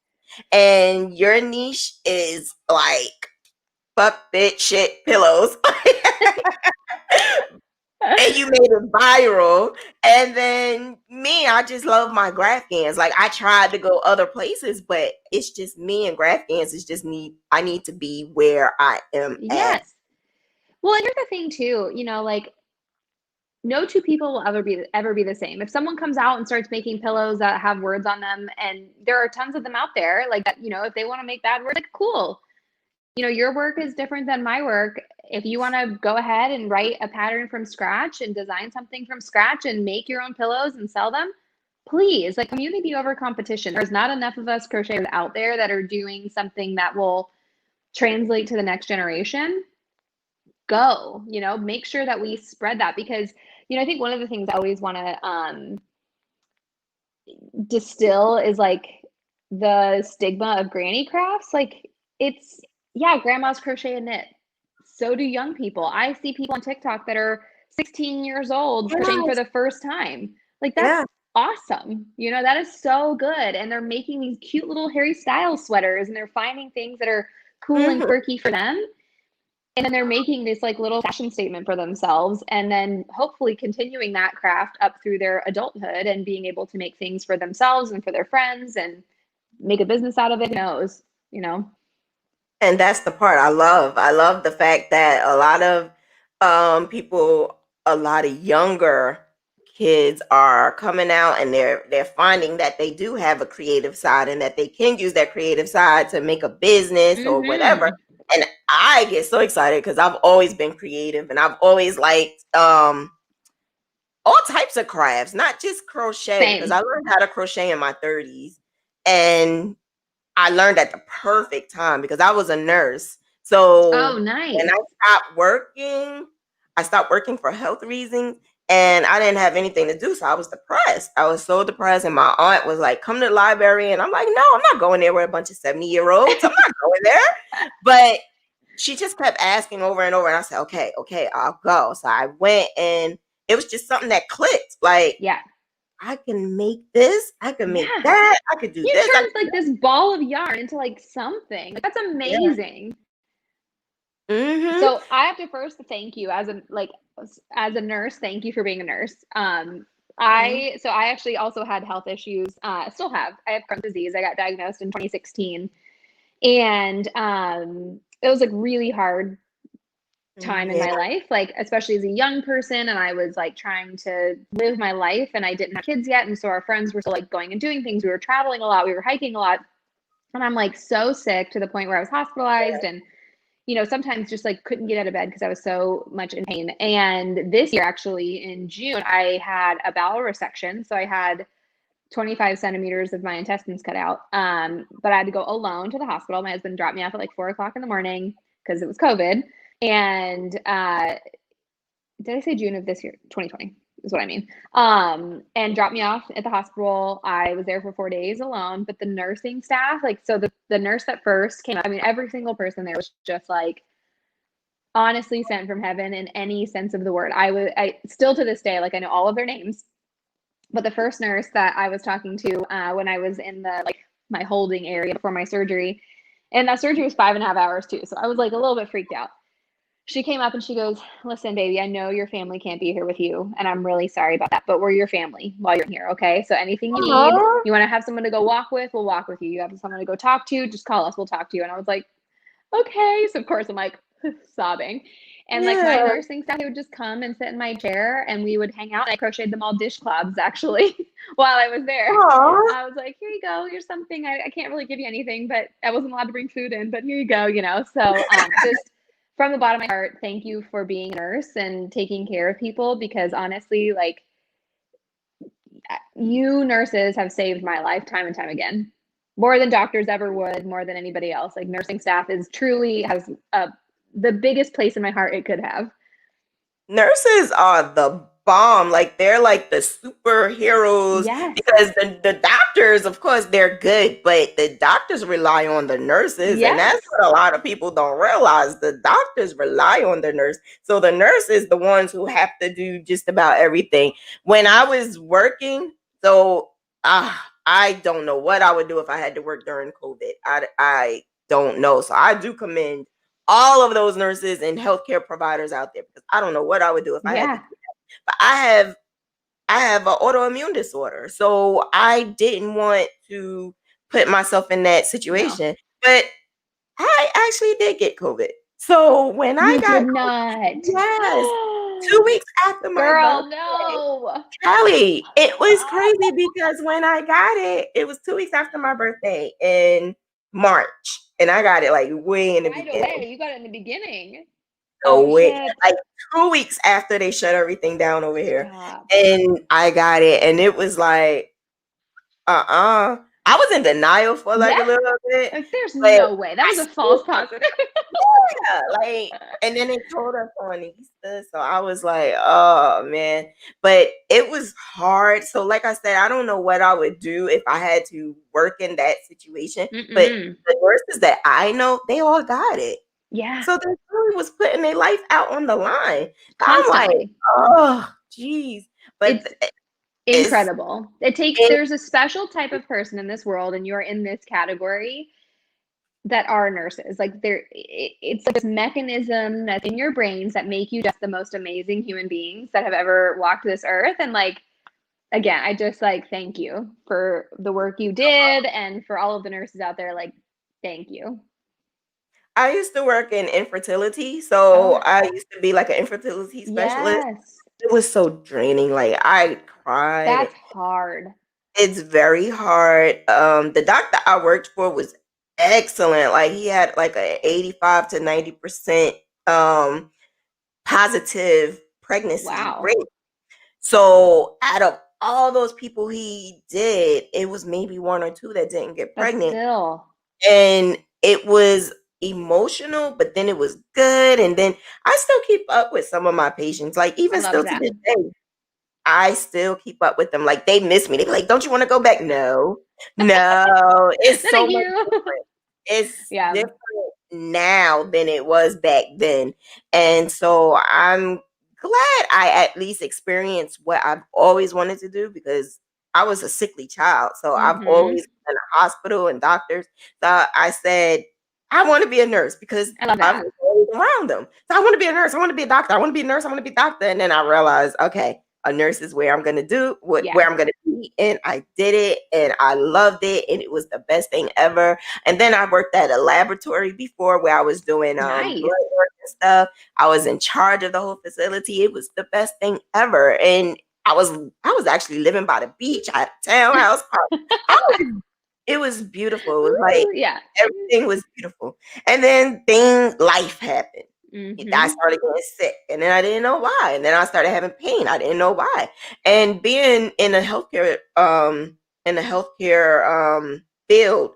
and your niche is like fuck bitch shit pillows. And you made it viral. And then me, I just love my Graphgans. Like I tried to go other places, but it's just me and Graphgans is just I need to be where I am at. Well, and here's the thing too, like no two people will ever be the same. If someone comes out and starts making pillows that have words on them, and there are tons of them out there, like that, if they want to make bad words, like cool. Your work is different than my work. If you want to go ahead and write a pattern from scratch and design something from scratch and make your own pillows and sell them, please, like community over competition. There's not enough of us crocheters out there that are doing something that will translate to the next generation. Go, make sure that we spread that, because I think one of the things I always want to distill is like the stigma of granny crafts. Like it's, yeah, grandmas crochet and knit, so do young people. I see people on TikTok that are 16 years old crocheting for the first time. Like that's awesome. That is so good. And they're making these cute little Harry Styles sweaters, and they're finding things that are cool and quirky for them. And then they're making this like little fashion statement for themselves, and then hopefully continuing that craft up through their adulthood and being able to make things for themselves and for their friends and make a business out of it. Who knows, And that's the part I love. I love the fact that a lot of people, a lot of younger kids are coming out, and they're finding that they do have a creative side, and that they can use that creative side to make a business or whatever. And I get so excited because I've always been creative, and I've always liked all types of crafts, not just crochet. Because I learned how to crochet in my 30s, and I learned at the perfect time because I was a nurse. So nice. when I stopped working for health reasons, and I didn't have anything to do. So I was depressed. I was so depressed. And my aunt was like, come to the library. And I'm like, no, I'm not going there with a bunch of 70-year-olds. I'm not going there. But she just kept asking over and over. And I said, okay, I'll go. So I went, and it was just something that clicked. Like, I can make this. I can make that. I could do this. You turned like this ball of yarn into like something. Like, that's amazing. So I have to first thank you as a nurse. Thank you for being a nurse. I actually also had health issues. Still have. I have Crohn's disease. I got diagnosed in 2016, and it was like really hard time in my life, like especially as a young person, and I was like trying to live my life, and I didn't have kids yet, and so our friends were still like going and doing things. We were traveling a lot. We were hiking a lot, and I'm like so sick to the point where I was hospitalized, and sometimes just like couldn't get out of bed because I was so much in pain. And this year, actually in June, I had a bowel resection. So I had 25 centimeters of my intestines cut out. But I had to go alone to the hospital. My husband dropped me off at like 4:00 in the morning because it was COVID. And did I say June of this year? 2020 is what I mean. And dropped me off at the hospital. I was there for 4 days alone, but the nursing staff, like, so the nurse that first came, I mean, every single person there was just like honestly sent from heaven in any sense of the word. I still to this day, like, I know all of their names, but the first nurse that I was talking to when I was in the like my holding area before my surgery, and that surgery was 5.5 hours too, so I was like a little bit freaked out. She came up and she goes, listen, baby, I know your family can't be here with you, and I'm really sorry about that, but we're your family while you're here, okay? So anything you need, you want to have someone to go walk with, we'll walk with you. You have someone to go talk to, just call us, we'll talk to you. And I was like, okay. So of course I'm like sobbing. And like my nursing staff, they would just come and sit in my chair, and we would hang out. And I crocheted them all dishcloths actually while I was there. I was like, here you go, here's something. I can't really give you anything, but I wasn't allowed to bring food in, but here you go, So just from the bottom of my heart, thank you for being a nurse and taking care of people, because honestly, like, you nurses have saved my life time and time again, more than doctors ever would, more than anybody else. Like, nursing staff has the biggest place in my heart it could have. Nurses are the bomb. Like, they're like the superheroes. Because the doctors, of course, they're good, but the doctors rely on the nurses. And that's what a lot of people don't realize. The doctors rely on the nurse. So the nurse is the ones who have to do just about everything. When I was working, so I don't know what I would do if I had to work during COVID. I don't know. So I do commend all of those nurses and healthcare providers out there, because I don't know what I would do if I had to do that. But I have an autoimmune disorder, so I didn't want to put myself in that situation. But I actually did get COVID. So when I You got did not. yes, 2 weeks after my Girl, birthday. no. Callie, it was crazy because when I got it, it was 2 weeks after my birthday in March, and I got it, like, way in the Right beginning. away. You got it in the beginning. So Oh, way shit. like 2 weeks after they shut everything down over here, Stop. and I got it, and it was like, I was in denial for, like, Yeah. a little bit, Like, there's but no way. That I was a still false positive. yeah, like, and then they told us on Easter, so I was like, "Oh, man." But it was hard, so like I said, I don't know what I would do if I had to work in that situation, but Mm-mm. the nurses that I know, they all got it. Yeah. So they really was putting their life out on the line. I'm like, Constantly. "Oh, geez." But It's it's incredible. it There's a special type of person in this world, and you're in this category that are nurses. Like it's this mechanism that's in your brains that make you just the most amazing human beings that have ever walked this earth. And like, again, I just like thank you for the work you did and for all of the nurses out there. Like, thank you. I used to work in infertility, Oh, so I used to be like an infertility specialist. yes. It was so draining, like, I cried. That's hard. It's very hard. The doctor I worked for was excellent. Like, he had like a 85 to 90% um positive pregnancy Wow. rate. So out of all those people he did, it was maybe one or two that didn't get But pregnant. still, And it was emotional, but then it was good. And then I still keep up with some of my patients, like, I even love still to that. this day. I still keep up with them, like, they miss me. They be like, "Don't you wanna go back?" No. No, it's No, so thank much you. different. It's Yeah. different now than it was back then, and so I'm glad I at least experienced what I've always wanted to do because I was a sickly child, so I've Mm-hmm. always been in a hospital and doctors, so I said, "I wanna be a nurse," because I love I that. was always around them. So I wanna be a nurse, I wanna be a doctor, I wanna be a nurse, I wanna be a doctor, and then I realized, okay, a nurse is where I'm gonna do where Yes. I'm gonna be, and I did it, and I loved it, and it was the best thing ever. And then I worked at a laboratory before where I was doing blood Nice. work and stuff. I was in charge of the whole facility. It was the best thing ever, and I was actually living by the beach. I had a townhouse. I was it was beautiful. It was like Ooh, yeah. everything was beautiful. And then life happened. I Mm-hmm. started getting sick, and then I didn't know why. And then I started having pain. I didn't know why. And being in the healthcare field,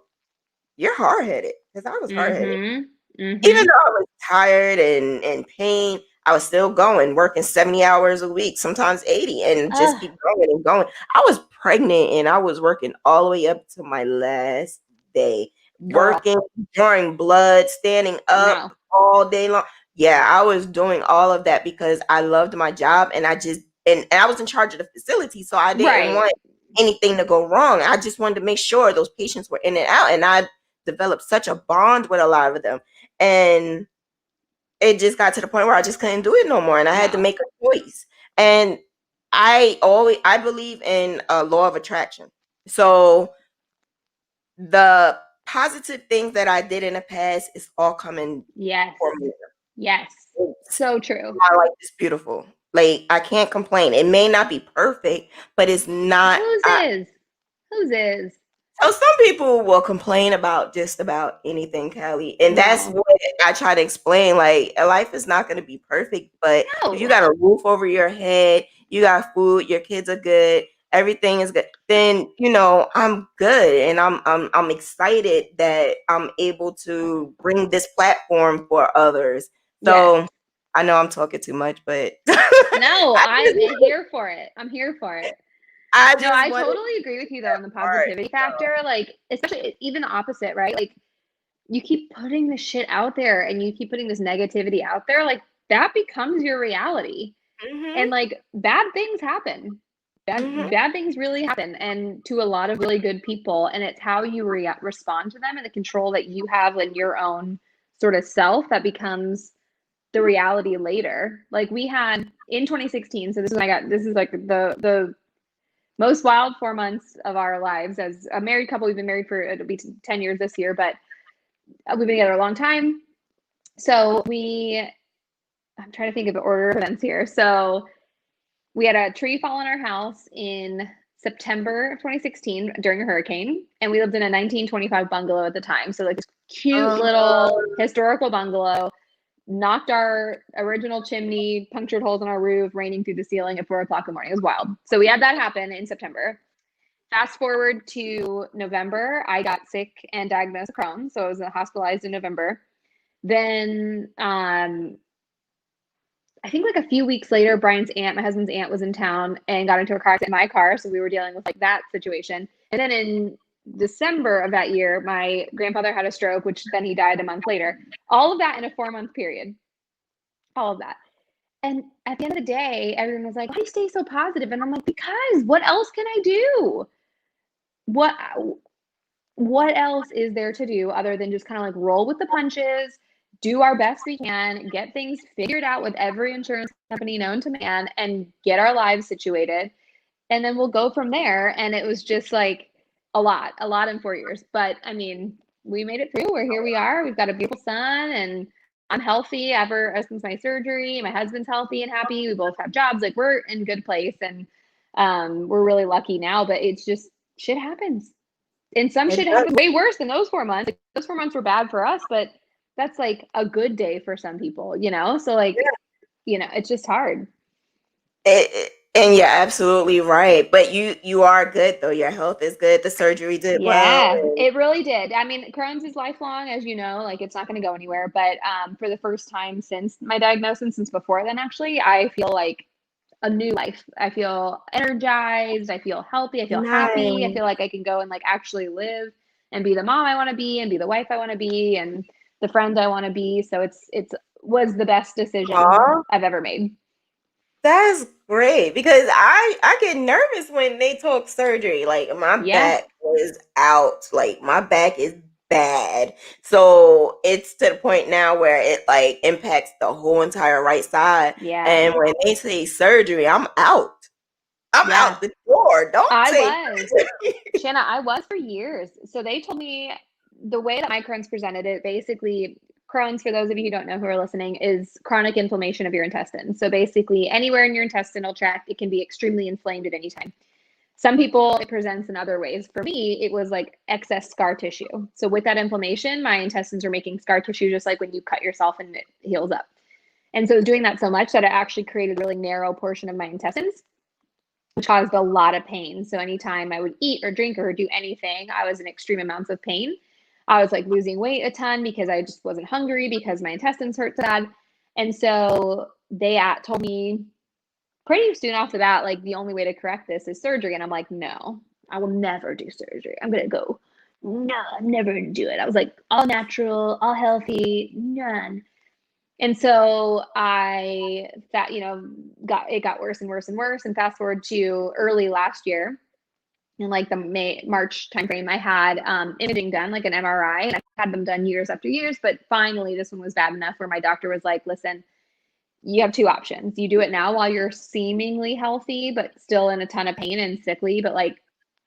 you're hard headed because I was hard headed. Mm-hmm. Even Mm-hmm. though I was tired and in pain, I was still going, working 70 hours a week, sometimes 80, and just Ugh, keep going and going. I was pregnant and I was working all the way up to my last day, girl. working, drawing blood, standing up No. all day long. Yeah, I was doing all of that because I loved my job and and I was in charge of the facility, so I didn't Right. want anything to go wrong. I just wanted to make sure those patients were in and out, and I developed such a bond with a lot of them. And it just got to the point where I just couldn't do it no more, and I had to No. make a choice. And I believe in a law of attraction. So the positive things that I did in the past is all coming Yes. for me. Yes. So true. My life is beautiful. Like, I can't complain. It may not be perfect, but it's not. Whose is? Whose is? So some people will complain about just about anything, Callie, and that's No. what I try to explain. Like, life is not going to be perfect, but if you No. got a roof over your head, you got food, your kids are good, everything is good, then I'm good, and I'm excited that I'm able to bring this platform for others. Yes. So I know I'm talking too much, but No, I'm here for it. I'm here for it. I No, just I wanted totally agree with you though on the part. positivity factor. Like, especially even the opposite, right? Like, you keep putting this shit out there and you keep putting this negativity out there, like that becomes your reality. Mhm, And like bad things happen. mhm, Bad things really happen and to a lot of really good people. And it's how you respond to them and the control that you have in your own sort of self that becomes the reality later. Like we had in 2016, so this is like the most wild 4 months of our lives as a married couple. We've been married for it'll be 10 years this year, but we've been together a long time. So I'm trying to think of the order of events here. So we had a tree fall in our house in September of 2016 during a hurricane, and we lived in a 1925 bungalow at the time. So like this cute little historical bungalow, knocked our original chimney, punctured holes in our roof, raining through the ceiling at 4 o'clock in the morning. It was wild. So we had that happen in September. Fast forward to November, I got sick and diagnosed with Crohn's, so I was hospitalized in November. Then I think like a few weeks later, Brian's aunt, my husband's aunt, was in town and got into a car accident in my car. So we were dealing with like that situation. And then in December of that year, my grandfather had a stroke, which then he died a month later. All of that in a 4-month period. All of that. And at the end of the day, everyone was like, why do you stay so positive? And I'm like, because what else can I do? What else is there to do other than just kind of like roll with the punches, do our best we can, get things figured out with every insurance company known to man, and get our lives situated. And then we'll go from there. And it was just like a lot in 4 years. But I mean, we made it through. We're here. We are. We've got a beautiful son, and I'm healthy ever since my surgery. My husband's healthy and happy. We both have jobs. Like, we're in a good place, and we're really lucky now. But it's just shit happens. And some shit happened way worse than those 4 months. Like, those 4 months were bad for us, but that's like a good day for some people, you know? So like, you know, it's just hard. And you're absolutely right. But you are good though. Your health is good. The surgery did well. Yeah, it really did. I mean, Crohn's is lifelong, as you know, like it's not going to go anywhere. But for the first time since my diagnosis, since before then, actually, I feel like a new life. I feel energized. I feel healthy. I feel happy. I feel like I can go and like actually live and be the mom I want to be and be the wife I want to be and the friend I want to be. So it's was the best decision I've ever made. That's great because I get nervous when they talk surgery. Like my back is out. Like my back is bad. So it's to the point now where it like impacts the whole entire right side. Yeah. And when they say surgery, I'm out. I'm out the door. Don't say Shanna, I was for years. So they told me the way that my Crohn's presented it, basically, Crohn's, for those of you who don't know who are listening, is chronic inflammation of your intestines. So basically, anywhere in your intestinal tract, it can be extremely inflamed at any time. Some people, it presents in other ways. For me, it was like excess scar tissue. So with that inflammation, my intestines are making scar tissue just like when you cut yourself and it heals up. And so doing that so much that it actually created a really narrow portion of my intestines, which caused a lot of pain. So anytime I would eat or drink or do anything, I was in extreme amounts of pain. I was like losing weight a ton because I just wasn't hungry because my intestines hurt so bad. And so they told me pretty soon off the bat, like the only way to correct this is surgery. And I'm like, no, I will never do surgery. I'm going to go, no, I'm never going to do it. I was like, all natural, all healthy, none. And so it got worse and worse and worse. And fast forward to early last year, in like the March timeframe, I had imaging done, like an MRI, and I've had them done years after years. But finally, this one was bad enough where my doctor was like, listen, you have two options. You do it now while you're seemingly healthy, but still in a ton of pain and sickly, but like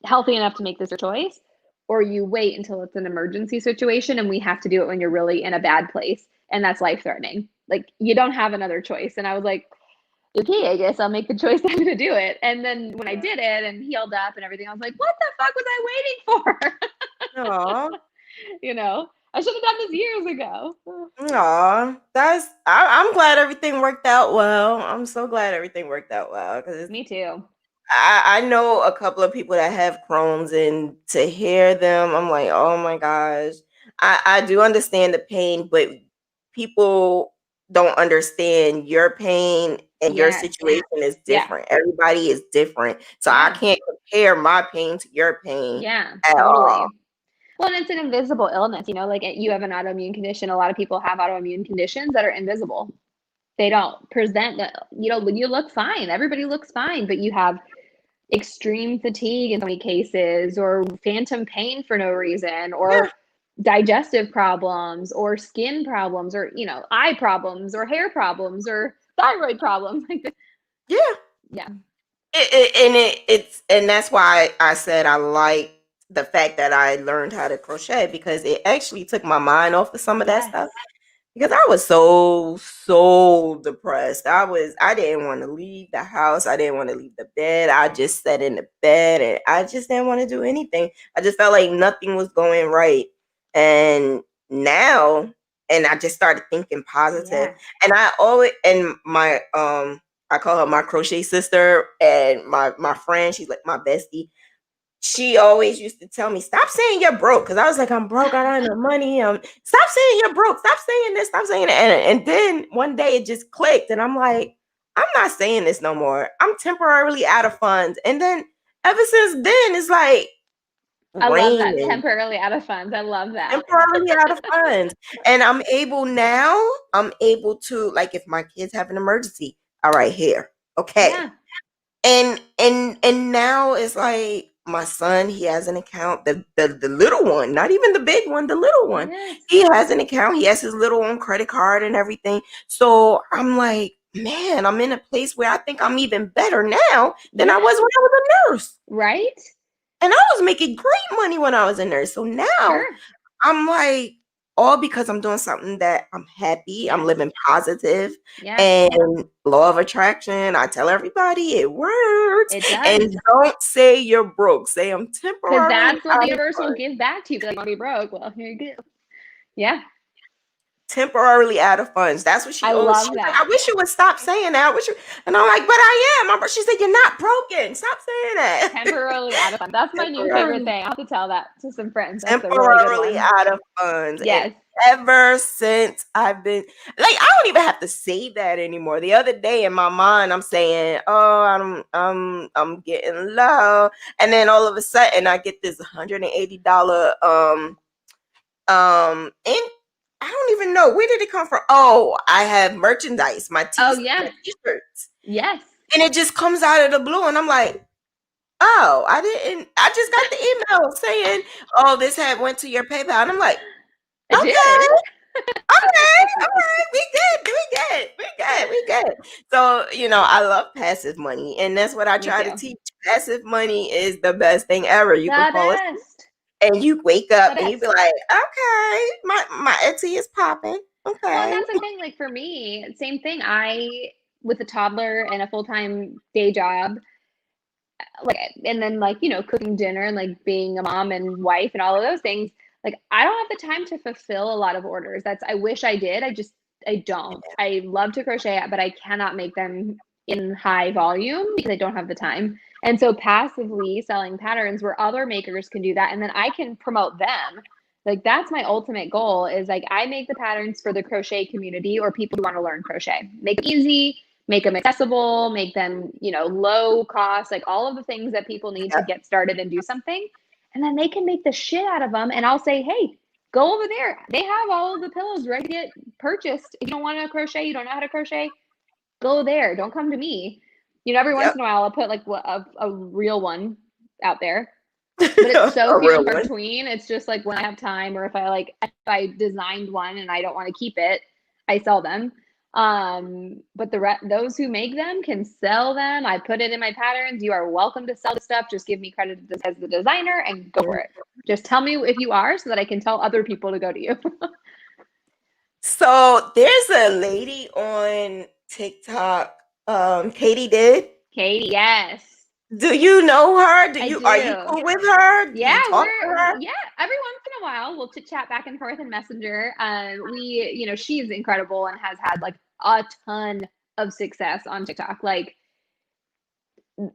healthy enough to make this your choice, or you wait until it's an emergency situation and we have to do it when you're really in a bad place. And that's life-threatening. Like, you don't have another choice. And I was like, okay, I guess I'll make the choice. I'm going to do it. And then when I did it and healed up and everything, I was like, what the fuck was I waiting for? Aww. You know, I should have done this years ago. Aw, I'm glad everything worked out well. I'm so glad everything worked out well. Me too. I know a couple of people that have Crohn's, and to hear them, I'm like, oh my gosh. I do understand the pain, but people don't understand your pain and your situation is different. Everybody is different. So I can't compare my pain to your pain. Yeah, at totally. all. Well, and it's an invisible illness, you know, like you have an autoimmune condition. A lot of people have autoimmune conditions that are invisible. They don't present that, you know, when you look fine, everybody looks fine, but you have extreme fatigue in so many cases, or phantom pain for no reason, or digestive problems, or skin problems, or, you know, eye problems, or hair problems, or thyroid problems. Yeah. And that's why I said I like the fact that I learned how to crochet, because it actually took my mind off of some of that stuff. because I was so depressed. I didn't want to leave the house. I didn't want to leave the bed. I just sat in the bed and I just didn't want to do anything. I just felt like nothing was going right. And now, and I just started thinking positive. Yeah. And I always, and my I call her my crochet sister, and my friend, she's like my bestie. She always used to tell me, "Stop saying you're broke," because I was like, "I'm broke. I don't have no money." Stop saying you're broke. Stop saying this. Stop saying that. And then one day it just clicked, and I'm like, I'm not saying this no more. I'm temporarily out of funds, and then ever since then, it's like I love that. raining. Temporarily out of funds. I love that. Temporarily out of funds, and I'm able now. I'm able to, like, if my kids have an emergency, all right, here, okay. Yeah. And now it's like my son, he has an account, the little one, not even the big one, the little one. Yes. He has an account, he has his little own credit card and everything. So I'm like, man, I'm in a place where I think I'm even better now than I was when I was a nurse. Right? And I was making great money when I was a nurse. So now Sure. I'm like, all because I'm doing something that I'm happy, I'm living positive, Yeah. and law of attraction. I tell everybody it works. It does. And don't say you're broke. Say I'm Because temporarily that's what out the of universe will funds. give back to you. Like, want to be broke? Well, here you go. Yeah. Temporarily out of funds. That's what she I always. love She's like, that. I wish you would stop saying that. I wish you. And I'm like, but I am. She said, you're not broken. Stop saying that. Temporarily out of funds. That's my new favorite thing. I'll have to tell that to some friends. That's a really good Temporarily one. out of funds. Yes. And ever since I've been like, I don't even have to say that anymore. The other day in my mind, I'm saying, oh, I'm getting low. And then all of a sudden I get this $180 and I don't even know where did it come from. Oh, I have merchandise, my t-shirts. Yes. And it just comes out of the blue, and I'm like, oh, I just got the email saying, oh, this had went to your PayPal. And I'm like, It okay, did. all right, we good. So, I love passive money, and that's what I Me try to too. teach. Passive money is the best thing ever. You can The fall asleep best. and you wake up The and you be best. like, okay, my Etsy is popping. Well, and Okay. that's the thing. Like for me, same thing. With a toddler and a full-time day job, like, and then like, cooking dinner and like being a mom and wife and all of those things, like I don't have the time to fulfill a lot of orders. I wish I did. I don't. I love to crochet, but I cannot make them in high volume because I don't have the time. And so passively selling patterns where other makers can do that, and then I can promote them. Like that's my ultimate goal, is like I make the patterns for the crochet community or people who want to learn crochet. Make it easy, make them accessible, make them, low cost, like all of the things that people need to get started and do something. And then they can make the shit out of them. And I'll say, hey, go over there. They have all of the pillows ready to get purchased. If you don't want to crochet, you don't know how to crochet, go there. Don't come to me. Every once in a while I'll put like a real one out there. But it's so few and far between. It's just like when I have time, or if I designed one and I don't want to keep it, I sell them. But those who make them can sell them. I put it in my patterns. You are welcome to sell the stuff. Just give me credit as the designer and go for it. Just tell me if you are, so that I can tell other people to go to you. So there's a lady on TikTok, Katie did. Katie, yes. Do you know her? Are you cool with her? Do Yeah, you talk to her? yeah. Every once in a while, we'll chit chat back and forth in Messenger. She's incredible and has had like a ton of success on TikTok. Like,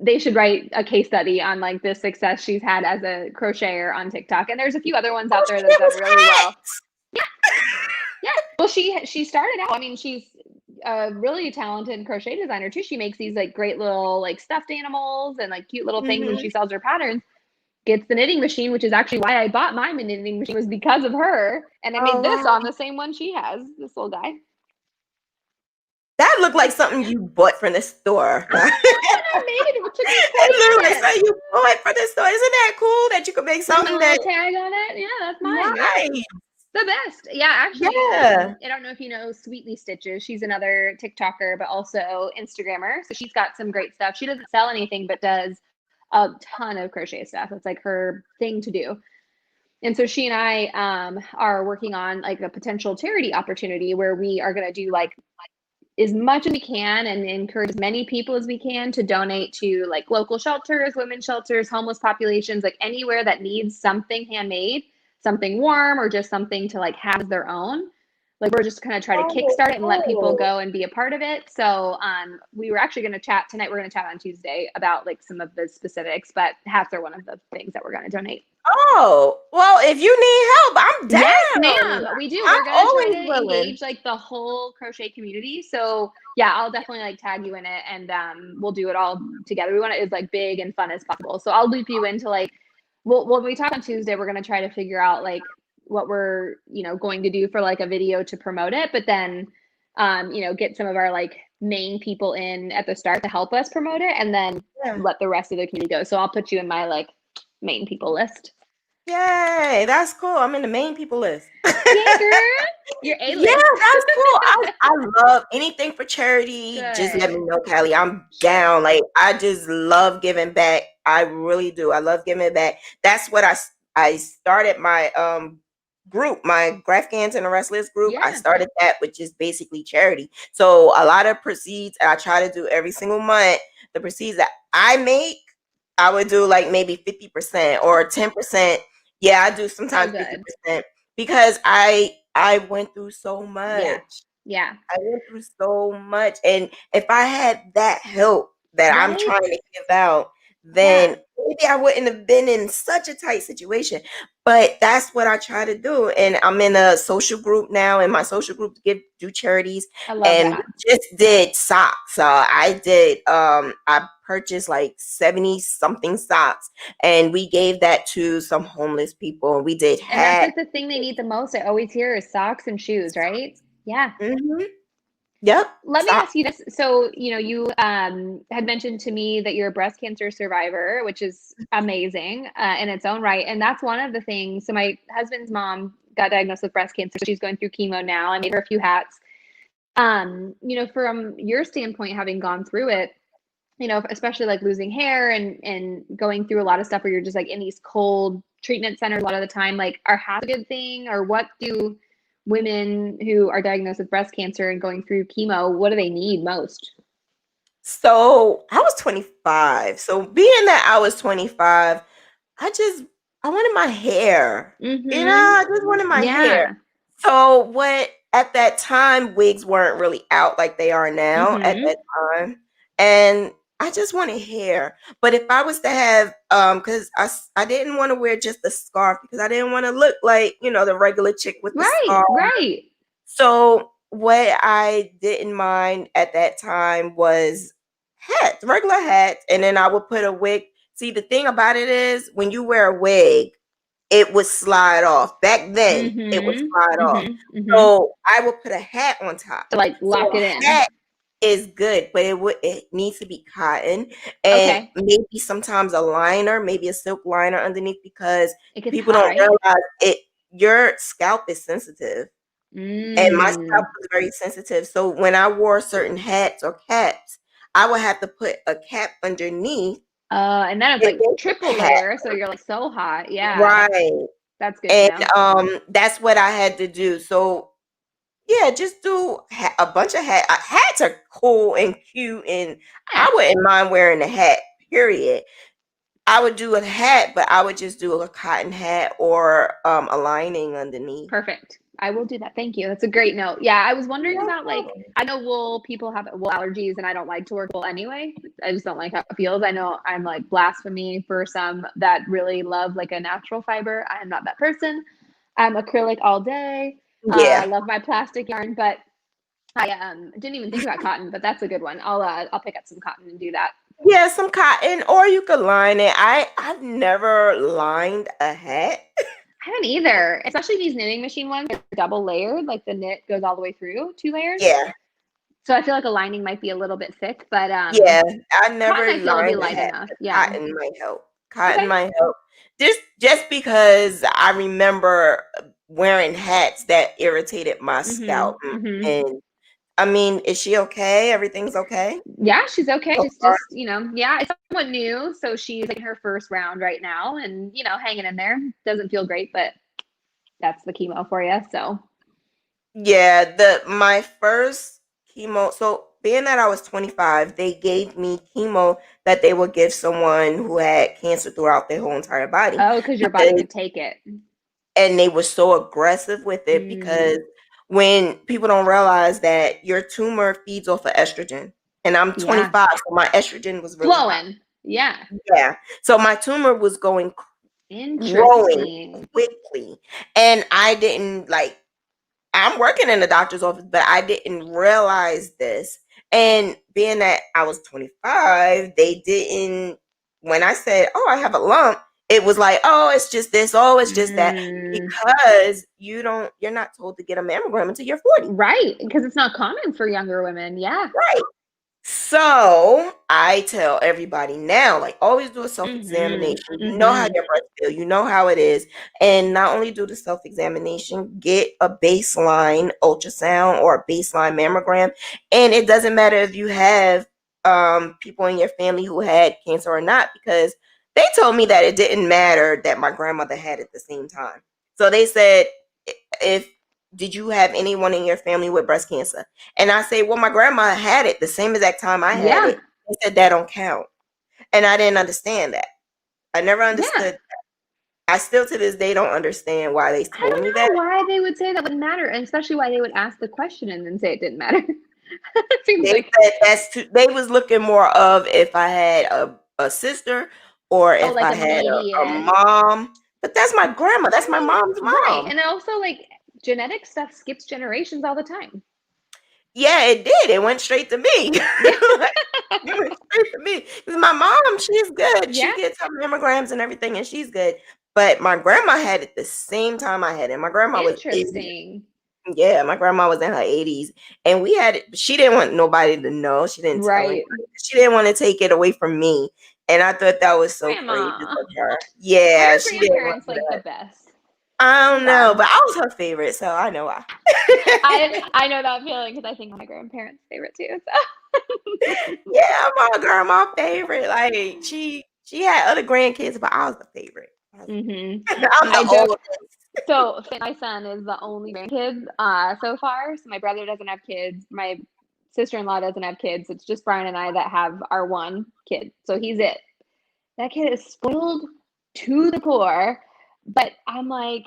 they should write a case study on like the success she's had as a crocheter on TikTok. And there's a few other ones out there that have done really well. Yeah. Well, she started out. I mean, she's a really talented crochet designer too. She makes these like great little like stuffed animals and like cute little things, and she sells her patterns. Gets the knitting machine, which is actually why I bought my knitting machine, was because of her. And I made this on the same one she has, this little guy. That looked like something you bought from the store. I made it. It took me 20 minutes. Like something you bought from the store. Isn't that cool that you could make something that tag on it? Yeah, that's mine. Nice. Yeah. The best. Yeah, actually, I don't know if you know Sweetly Stitches. She's another TikToker, but also Instagrammer. So she's got some great stuff. She doesn't sell anything, but does a ton of crochet stuff. It's like her thing to do. And so she and I are working on like a potential charity opportunity where we are going to do like as much as we can and encourage as many people as we can to donate to like local shelters, women's shelters, homeless populations, like anywhere that needs something handmade, something warm, or just something to like have their own. Like we're just going to try to kickstart it and let people go and be a part of it. So we were actually going to chat tonight. We're going to chat on Tuesday about like some of the specifics, but hats are one of the things that we're going to donate. Oh, well, if you need help, I'm down. Yes, ma'am. We do. We're going to try to engage like the whole crochet community. So yeah, I'll definitely like tag you in it and we'll do it all together. We want it as like big and fun as possible. So I'll loop you into like, when we talk on Tuesday, we're going to try to figure out like what we're, going to do for like a video to promote it, but then, get some of our like main people in at the start to help us promote it and then let the rest of the community go. So I'll put you in my like main people list. Yay, that's cool. I'm in the main people list. Yeah, girl. You're A-list. Yeah, that's cool. I love anything for charity. Good. Just let me know, Callie. I'm down. Like, I just love giving back. I really do. I love giving back. That's what I started my group, my Graphic Hands and the Restless group. I started that, which is basically charity. So a lot of proceeds, I try to do every single month. The proceeds that I make, I would do like maybe 50% or 10%. Yeah, I do sometimes 50% because I went through so much. Yeah. I went through so much. And if I had that help that I'm trying to give out, then maybe I wouldn't have been in such a tight situation. But that's what I try to do. And I'm in a social group now, and my social group do charities. I love that. Just did socks. I did I purchased like 70 something socks, and we gave that to some homeless people. And we did hats. And that's like the thing they need the most. I always hear is socks and shoes, right? Yeah. Mm-hmm. Yep. Let me ask you this. So, you had mentioned to me that you're a breast cancer survivor, which is amazing in its own right. And that's one of the things. So my husband's mom got diagnosed with breast cancer. So she's going through chemo now. I made her a few hats. From your standpoint, having gone through it, especially like losing hair and going through a lot of stuff where you're just like in these cold treatment centers a lot of the time, like are hats a good thing, or what do women who are diagnosed with breast cancer and going through chemo, what do they need most? So I was 25. So being that I was 25, I wanted my hair. Mm-hmm. I just wanted my hair. So at that time, wigs weren't really out like they are now at that time. And I just wanted hair. But if I was to have, because I didn't want to wear just a scarf because I didn't want to look like, the regular chick with the scarf. Right. So what I didn't mind at that time was hats, regular hats. And then I would put a wig. See, the thing about it is when you wear a wig, it would slide off. Back then, it would slide off. So I would put a hat on top. To like lock it in. Hat is good, but it needs to be cotton and maybe sometimes a liner, maybe a silk liner underneath, because people don't realize your scalp is sensitive. And my scalp was very sensitive. So when I wore certain hats or caps, I would have to put a cap underneath. And then it's like triple layer, so you're like so hot. Yeah. Right. That's good. And that's what I had to do. So yeah, just do a bunch of hats. Hats are cool and cute, and I wouldn't mind wearing a hat, period. I would do a hat, but I would just do a cotton hat or a lining underneath. Perfect. I will do that. Thank you. That's a great note. Yeah, I was wondering about like, I know wool, people have wool allergies, and I don't like to wear wool anyway. I just don't like how it feels. I know I'm like blasphemy for some that really love like a natural fiber. I am not that person. I'm acrylic all day. I love my plastic yarn, but I didn't even think about cotton, but that's a good one. I'll pick up some cotton and do that. Yeah, some cotton, or you could line it. I've never lined a hat. I haven't either, especially these knitting machine ones. They're double layered, like the knit goes all the way through 2 layers. Yeah. So I feel like a lining might be a little bit thick, but yeah, I never lined light enough. Yeah, cotton might help. Cotton might help. Just because I remember wearing hats that irritated my scalp, and I mean, is she okay? Everything's okay Yeah, she's okay. so She's far? just, yeah, it's somewhat new. So she's like in her first round right now and, hanging in there. Doesn't feel great, but that's the chemo for you. So, Yeah, my first chemo. So being that I was 25, they gave me chemo that they would give someone who had cancer throughout their whole entire body. oh, because your body Because could take it. and they were so aggressive with it because Mm, when people don't realize that your tumor feeds off of estrogen, and I'm yeah. 25, so my estrogen was really high. Flowing. Yeah. Yeah, so my tumor was growing Interesting. quickly, and I didn't like. I'm working in the doctor's office, but I didn't realize this. And being that I was 25, they didn't. When I said, "Oh, I have a lump," it was like, "Oh, it's just this. Oh, it's just that," Mm, because you're not told to get a mammogram until you're 40. right. Because it's not common for younger women. Yeah. Right. So I tell everybody now, like, always do a Mm-hmm. self-examination. You know how Mm-hmm. your breasts feel, you know how it is. And not only do the self-examination, get a baseline ultrasound or a baseline mammogram. And it doesn't matter if you have people in your family who had cancer or not, because they told me that it didn't matter that my grandmother had it at the same time. So they said, if did you have anyone in your family with breast cancer? And I say, well, my grandma had it the same exact time I had Yeah. it. They said that don't count. And I didn't understand that. I never Yeah. understood. I still to this day don't understand why they I told don't me that. know why they would say that wouldn't matter, and especially why they would ask the question and then say it didn't matter. It seems They like, said they was looking more of if I had a sister or oh, if like I had a immediate. mom. But that's my grandma. That's I my mean, mom's right. mom. And also, like, genetic stuff skips generations all the time. Yeah, it did. It went straight to me. Yeah. Like, it went straight to me. 'Cause my mom, she's good. She Yeah. gets her mammograms and everything, and she's good. But my grandma had it the same time I had it. My grandma was 80. Interesting. Yeah, my grandma was in her 80s, and we had it. She didn't want nobody to know. She didn't tell anybody. Right. She didn't want to take it away from me, and I thought that was so courageous Grandma. of her. Why Yeah, are she didn't want grandparents like the that. best? I don't They know, are. but I was her favorite, so I know why. I know that feeling because I think my grandparents' favorite too. So. Yeah, my girl, my favorite. Like she had other grandkids, but I was the favorite. Mm-hmm. I'm I the joke. oldest. So my son is the only grandkid so far. So my brother doesn't have kids. My sister-in-law doesn't have kids. It's just Brian and I that have our one kid. So he's it. That kid is spoiled to the core. But I'm like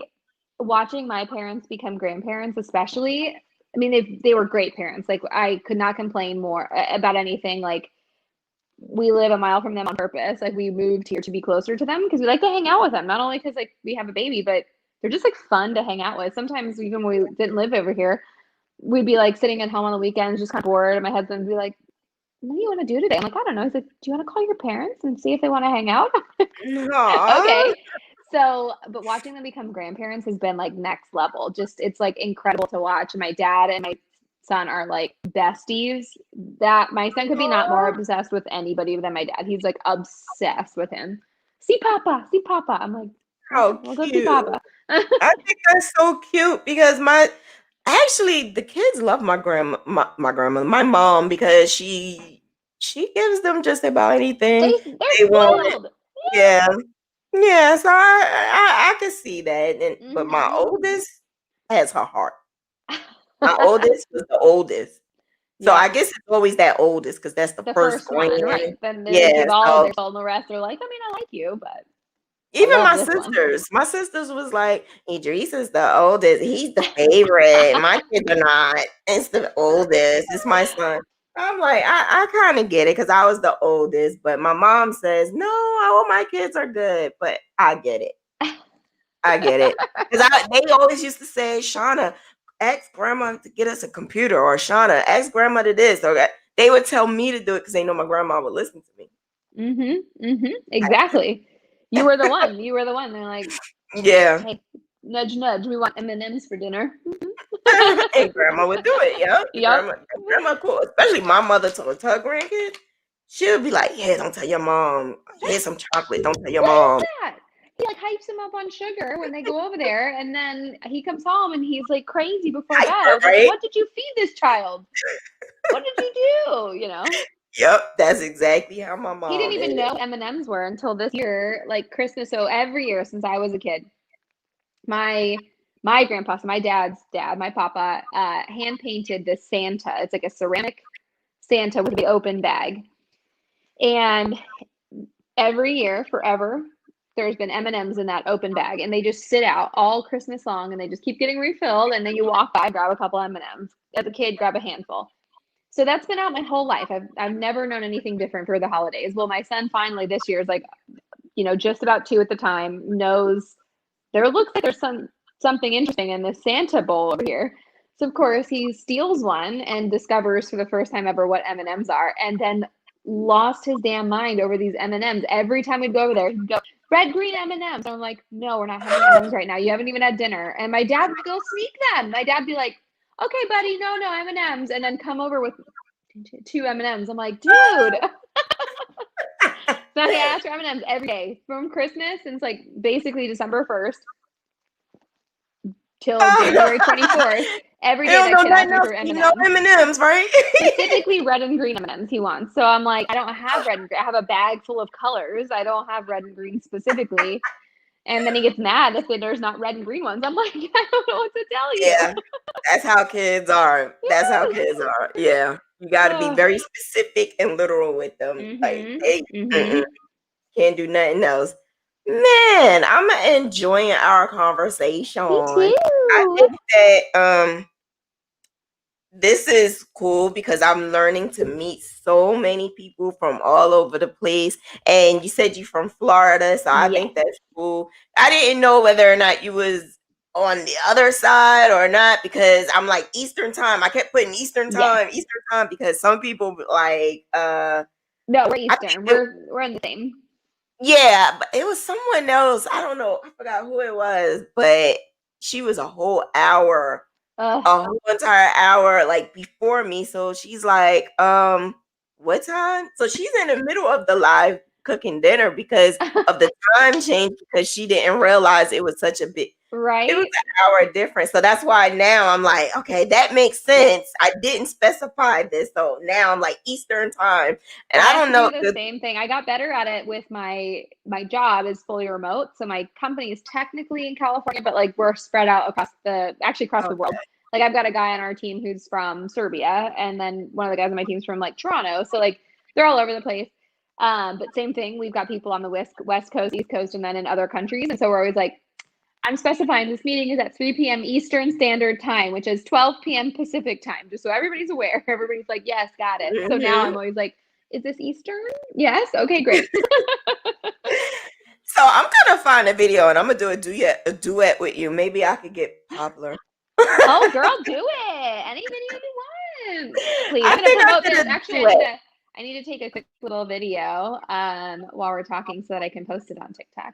watching my parents become grandparents, especially. I mean, they were great parents. Like I could not complain more about anything. Like we live a mile from them on purpose. Like we moved here to be closer to them because we like to hang out with them. Not only because like we have a baby, but they're just like fun to hang out with. Sometimes even when we didn't live over here, we'd be like sitting at home on the weekends, just kind of bored. And my husband would be like, "What do you want to do today?" I'm like, "I don't know." He's like, "Do you want to call your parents and see if they want to hang out?" Aw. Okay. So, but watching them become grandparents has been like next level. Just it's like incredible to watch. My dad and my son are like besties. That my son could be not more Aw. obsessed with anybody than my dad. He's like obsessed with him. See Papa, see Papa. I'm like, okay, How we'll go see cute. Papa. I think that's so cute because actually the kids love my grandma, my mom, because she gives them just about anything They're they want. spoiled. Yeah. Yeah, so I can see that. But my Mm-hmm. oldest has her heart. My oldest was the oldest. So Yeah. I guess it's always that oldest because that's the The first first grand. one, right? Then they Yeah, give all of so their soul, and the rest are like, I mean, I like you, but I even love my this one. sisters was like, Idris is the oldest. He's the favorite. My kids are not. It's the oldest. It's my son. I'm like, I kind of get it because I was the oldest, but my mom says, no, all my kids are good. But I get it. I get it. Because they always used to say, Shauna, ask grandma to get us a computer, or Shauna, ask grandma to this. Or that. They would tell me to do it because they know my grandma would listen to me. Exactly. You were the one. You were the one. They're like, Yeah. hey, nudge, nudge. We want M&Ms for dinner. And grandma would do it, yeah. Yep. Grandma cool. Especially my mother told her grandkids. She'll be like, yeah, don't tell your mom. Here's some chocolate. Don't tell your What is mom. that? he like hypes him up on sugar when they go over there, and then he comes home and he's like crazy before bed. I was like, right? what did you feed this child? What did you do? You know? Yep, that's exactly how my He didn't mom even is. know what M&Ms were until this year, like Christmas. So every year since I was a kid, my grandpa, so my dad's dad, my papa, hand painted this Santa. It's like a ceramic Santa with the open bag. And every year, forever, there's been M&Ms in that open bag, and they just sit out all Christmas long, and they just keep getting refilled. And then you walk by, grab a couple M&Ms. As a kid, grab a handful. So that's been out my whole life. I've never known anything different for the holidays. Well, my son finally this year is like, just about 2 at the time, knows there looks like there's something interesting in this Santa bowl over here. So of course he steals one and discovers for the first time ever what M&Ms are, and then lost his damn mind over these M&Ms. Every time we'd go over there, he'd go, red, green M&Ms. And I'm like, no, we're not having M&Ms right now. You haven't even had dinner. And my dad would go sneak them. My dad'd be like, okay, buddy, no M&Ms, and then come over with 2 M&Ms. I'm like, dude. So he asked for M&Ms every day from Christmas since like basically December 1st till January 24th. Every day that kid asked me for M&Ms. M&Ms, right? Specifically red and green M&Ms he wants. So I'm like, I don't have red and green. I have a bag full of colors. I don't have red and green specifically. And then he gets mad if there's not red and green ones. I'm like, I don't know what to tell you. Yeah, that's how kids are. That's how kids are. Yeah, you got to be very specific and literal with them. Like, they can't do nothing else. Man, I'm enjoying our conversation. Me too. I think that this is cool because I'm learning to meet so many people from all over the place. And you said you're from Florida, so I think that's cool. I didn't know whether or not you was on the other side or not, because I'm like Eastern time. I kept putting Eastern time because some people like no, we're Eastern. We're in the same. Yeah, but it was someone else. I don't know. I forgot who it was, but she was a whole hour, a whole entire hour like before me. So she's like, what time? So she's in the middle of the live cooking dinner because of the time change, because she didn't realize it was such a big, right. It was an hour difference. So that's why now I'm like, okay, that makes sense. I didn't specify this. So now I'm like Eastern time. And I don't know the same thing. I got better at it with my job is fully remote. So my company is technically in California, but like we're spread out across the world. Like I've got a guy on our team who's from Serbia, and then one of the guys on my team's from like Toronto. So like they're all over the place. But same thing, we've got people on the West Coast, East Coast, and then in other countries. And so we're always like, I'm specifying this meeting is at 3 p.m. Eastern Standard Time, which is 12 p.m. Pacific Time, just so everybody's aware. Everybody's like, yes, got it. So now I'm always like, is this Eastern? Yes. Okay, great. So I'm gonna find a video and I'm gonna do a duet with you. Maybe I could get Popl. Oh, girl, do it. Any video you want. Please. I'm gonna promote this. Actually, I need to take a quick little video while we're talking so that I can post it on TikTok.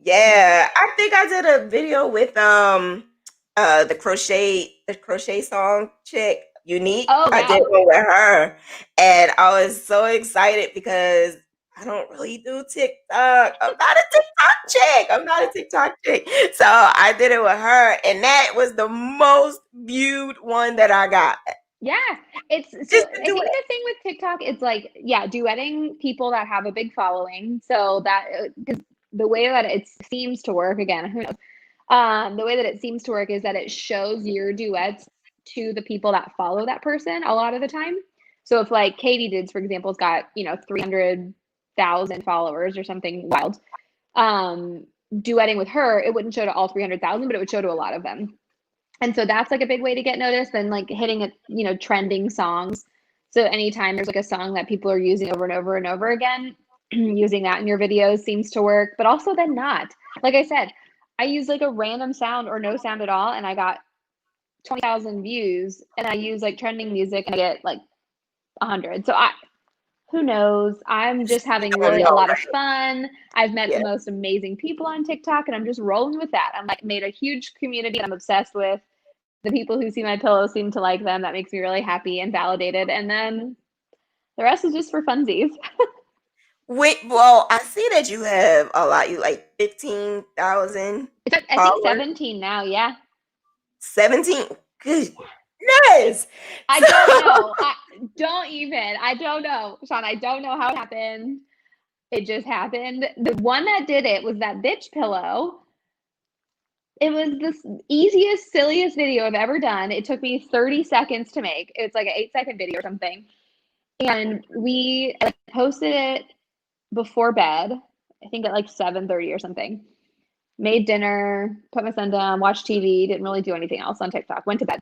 Yeah, I think I did a video with the crochet song chick, Unique. Oh, wow. I did one with her, and I was so excited because I don't really do TikTok. I'm not a TikTok chick. So I did it with her, and that was the most viewed one that I got. Yeah, it's so I think the thing with TikTok is like, yeah, duetting people that have a big following. So that because the way that it seems to work, again, who knows? The way that it seems to work is that it shows your duets to the people that follow that person a lot of the time. So if like Katie did, for example, has got 300,000 followers or something wild, duetting with her, it wouldn't show to all 300,000, but it would show to a lot of them. And so that's like a big way to get noticed, and like hitting it, trending songs. So anytime there's like a song that people are using over and over and over again, using that in your videos seems to work, but also then not. Like I said, I use like a random sound or no sound at all, and I got 20,000 views, and I use like trending music and I get like 100. So who knows? I'm just having really a lot of fun. I've met the most amazing people on TikTok, and I'm just rolling with that. I'm like made a huge community I'm obsessed with. The people who see my pillows seem to like them. That makes me really happy and validated. And then the rest is just for funsies. Wait, well, I see that you have a lot. You like 15,000 It's I think followers. 17 now. Yeah. 17. Goodness. I So, don't know. I don't know, Sean. I don't know how it happened. It just happened. The one that did it was that bitch pillow. It was the easiest, silliest video I've ever done. It took me 30 seconds to make. It's like an 8-second video or something. And we posted it before bed, I think at like 7:30 or something. Made dinner, put my son down, watched TV, didn't really do anything else on TikTok, went to bed.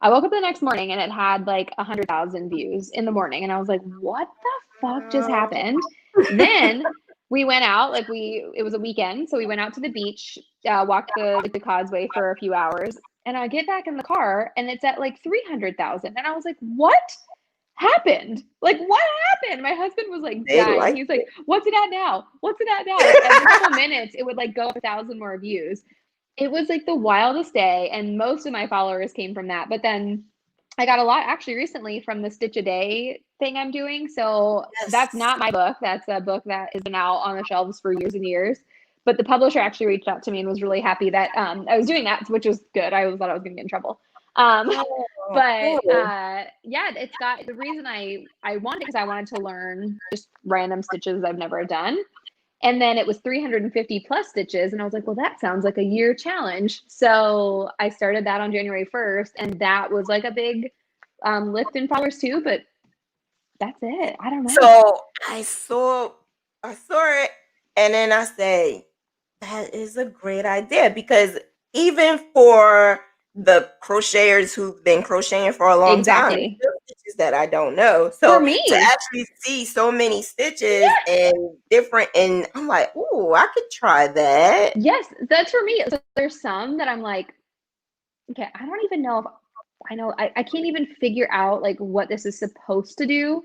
I woke up the next morning and it had like 100,000 views in the morning. And I was like, what the fuck just happened? Then we went out, like it was a weekend. So we went out to the beach, walked the causeway for a few hours. And I get back in the car and it's at like 300,000. And I was like, what happened? Like, what happened? My husband was like they dying. like He's like, what's it at now? What's it at now? Like every couple minutes, it would like go up 1,000 more views. It was like the wildest day. And most of my followers came from that. But then I got a lot actually recently from the Stitch a Day thing I'm doing. So that's yes. not my book. That's a book that has been out on the shelves for years and years. But the publisher actually reached out to me and was really happy that I was doing that, which was good. I thought I was going to get in trouble. Oh, But cool. yeah, it's got the reason I wanted because I wanted to learn just random stitches I've never done. And then it was 350 plus stitches. And I was like, well, that sounds like a year challenge. So I started that on January 1st. And that was like a big lift in followers too. But that's it. I don't know. So I saw it, and then I say, that is a great idea because even for the crocheters who've been crocheting for a long time, there's Exactly. still stitches that I don't know. For So to me, actually see so many stitches and different, and I'm like, ooh, I could try that. yes, that's for me. So there's some that I'm like, okay, I don't even know if I know, I can't even figure out like what this is supposed to do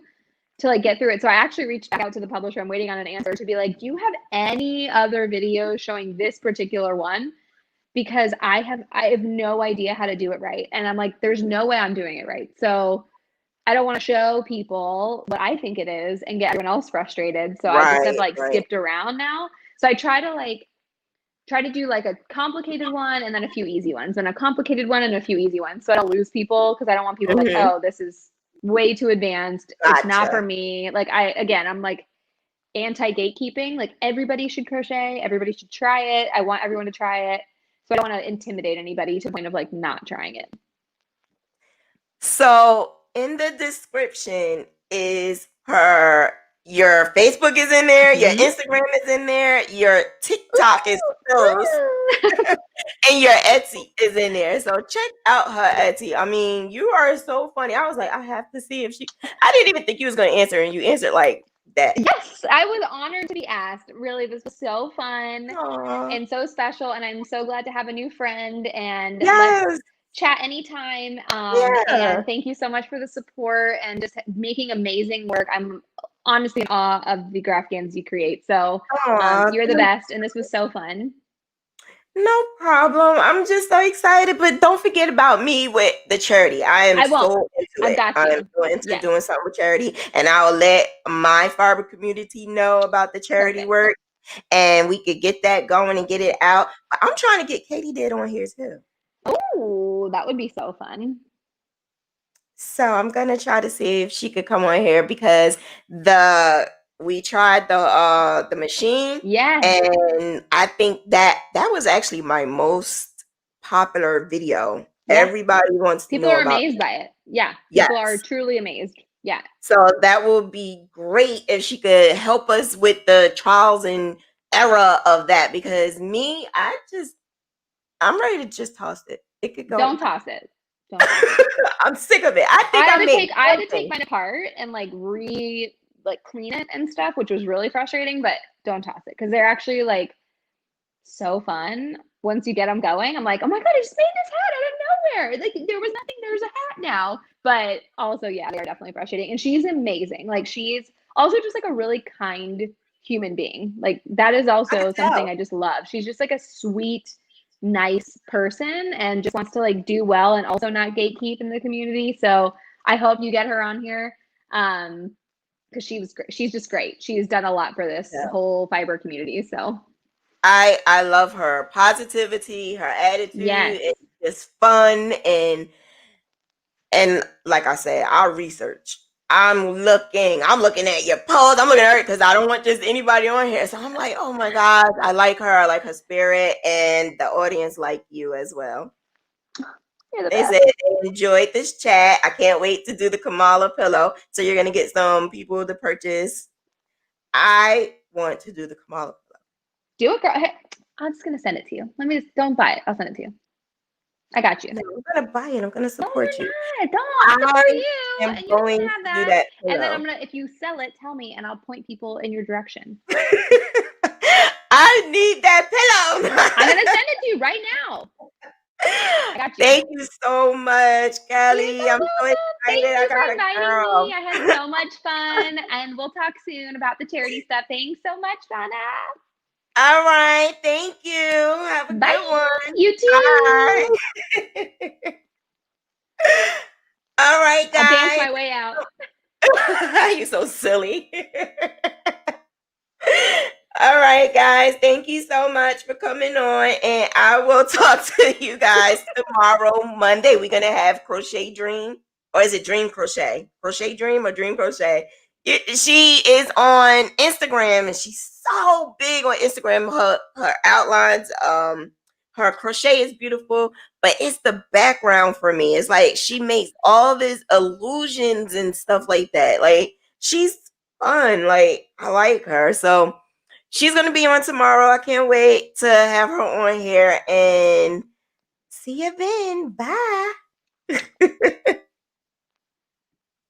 to like get through it. So I actually reached back out to the publisher. I'm waiting on an answer to be like, do you have any other videos showing this particular one? Because I have no idea how to do it right. And I'm like, there's no way I'm doing it right. So I don't want to show people what I think it is and get everyone else frustrated. So I just have Right, like right. skipped around now. So I try to do like a complicated one and then a few easy ones, and a complicated one and a few easy ones. So I don't lose people because I don't want people like, Mhm. oh, this is way too advanced. It's not for Gotcha. me. Like I'm like anti gatekeeping. Like everybody should crochet. Everybody should try it. I want everyone to try it. So I don't want to intimidate anybody to the point of like not trying it. So in the description is your Facebook is in there, your Mm-hmm. Instagram is in there, your TikTok is closed, and your Etsy is in there. So check out her Etsy. I mean, you are so funny. I was like, I have to see if she. I didn't even think you was going to answer, and you answered like that. Yes, I was honored to be asked. Really, this was so fun Aww. and so special. And I'm so glad to have a new friend. And let's Yes. chat anytime. Yeah. And thank you so much for the support and just making amazing work. I'm honestly in awe of the Graphgans you create. So Aw. you're the best. And this was so fun. No problem. I'm just so excited, but don't forget about me with the charity. I am I won't. so into I've it. got I am you. so into Yes. doing something with charity, and I'll let my fiber community know about the charity Perfect. work, and we could get that going and get it out. But I'm trying to get Katie Did on here too. Oh, that would be so fun. So I'm gonna try to see if she could come on here because we tried the machine, Yes. and I think that was actually my most popular video. Yes. Everybody wants to People know are about amazed that. by it. Yeah. Yes. People are truly amazed. Yeah. So that would be great if she could help us with the trials and error of that because I'm ready to just toss it. It could go. Don't toss it. Don't toss it. I'm sick of it. I think I made I had to something. take mine apart and like clean it and stuff, which was really frustrating, but don't toss it because they're actually like so fun once you get them going. I'm like, oh my god, I just made this hat out of nowhere. Like there was nothing, there's a hat now. But also, yeah, they're definitely frustrating. And she's amazing. Like she's also just like a really kind human being. Like that is I could also something tell. I just love. She's just like a sweet, nice person and just wants to like do well and also not gatekeep in the community. So I hope you get her on here. Um, because she's just great. She's done a lot for this whole fiber community. So I love her positivity, her attitude. yes. It's just fun, and like I said, I'll research. I'm looking at your post. I'm looking at her because I don't want just anybody on here. So I'm like, oh my God, I like her. I like her spirit, and the audience like you as well. They said they enjoyed this chat. I can't wait to do the Kamala pillow. So you're gonna get some people to purchase. I want to do the Kamala pillow. Do it, girl. Hey, I'm just gonna send it to you. Don't buy it. I'll send it to you. I got you. No, I'm gonna buy it. I'm gonna support you. Don't support you. I'm And you going can have to do that. pillow. And then I'm gonna, if you sell it, tell me, and I'll point people in your direction. I need that pillow. I'm gonna send it to you right now. I got you. Thank you so much, Callie. I'm so excited. Thank you for inviting me. I had so much fun, and we'll talk soon about the charity stuff. Thanks so much, Donna. All right. Thank you. Have a Bye. good one. You too. Bye. All right, guys. I'll dance my way out. You're so silly. All right, guys. Thank you so much for coming on. And I will talk to you guys tomorrow, Monday. We're going to have Crochet Dream. Or is it Dream Crochet? Crochet Dream or Dream Crochet? She is on Instagram, and she's so big on Instagram. Her outlines, her crochet is beautiful, but it's the background for me. It's like she makes all these illusions and stuff like that. Like, she's fun. Like, I like her. So she's going to be on tomorrow. I can't wait to have her on here, and see you then. Bye.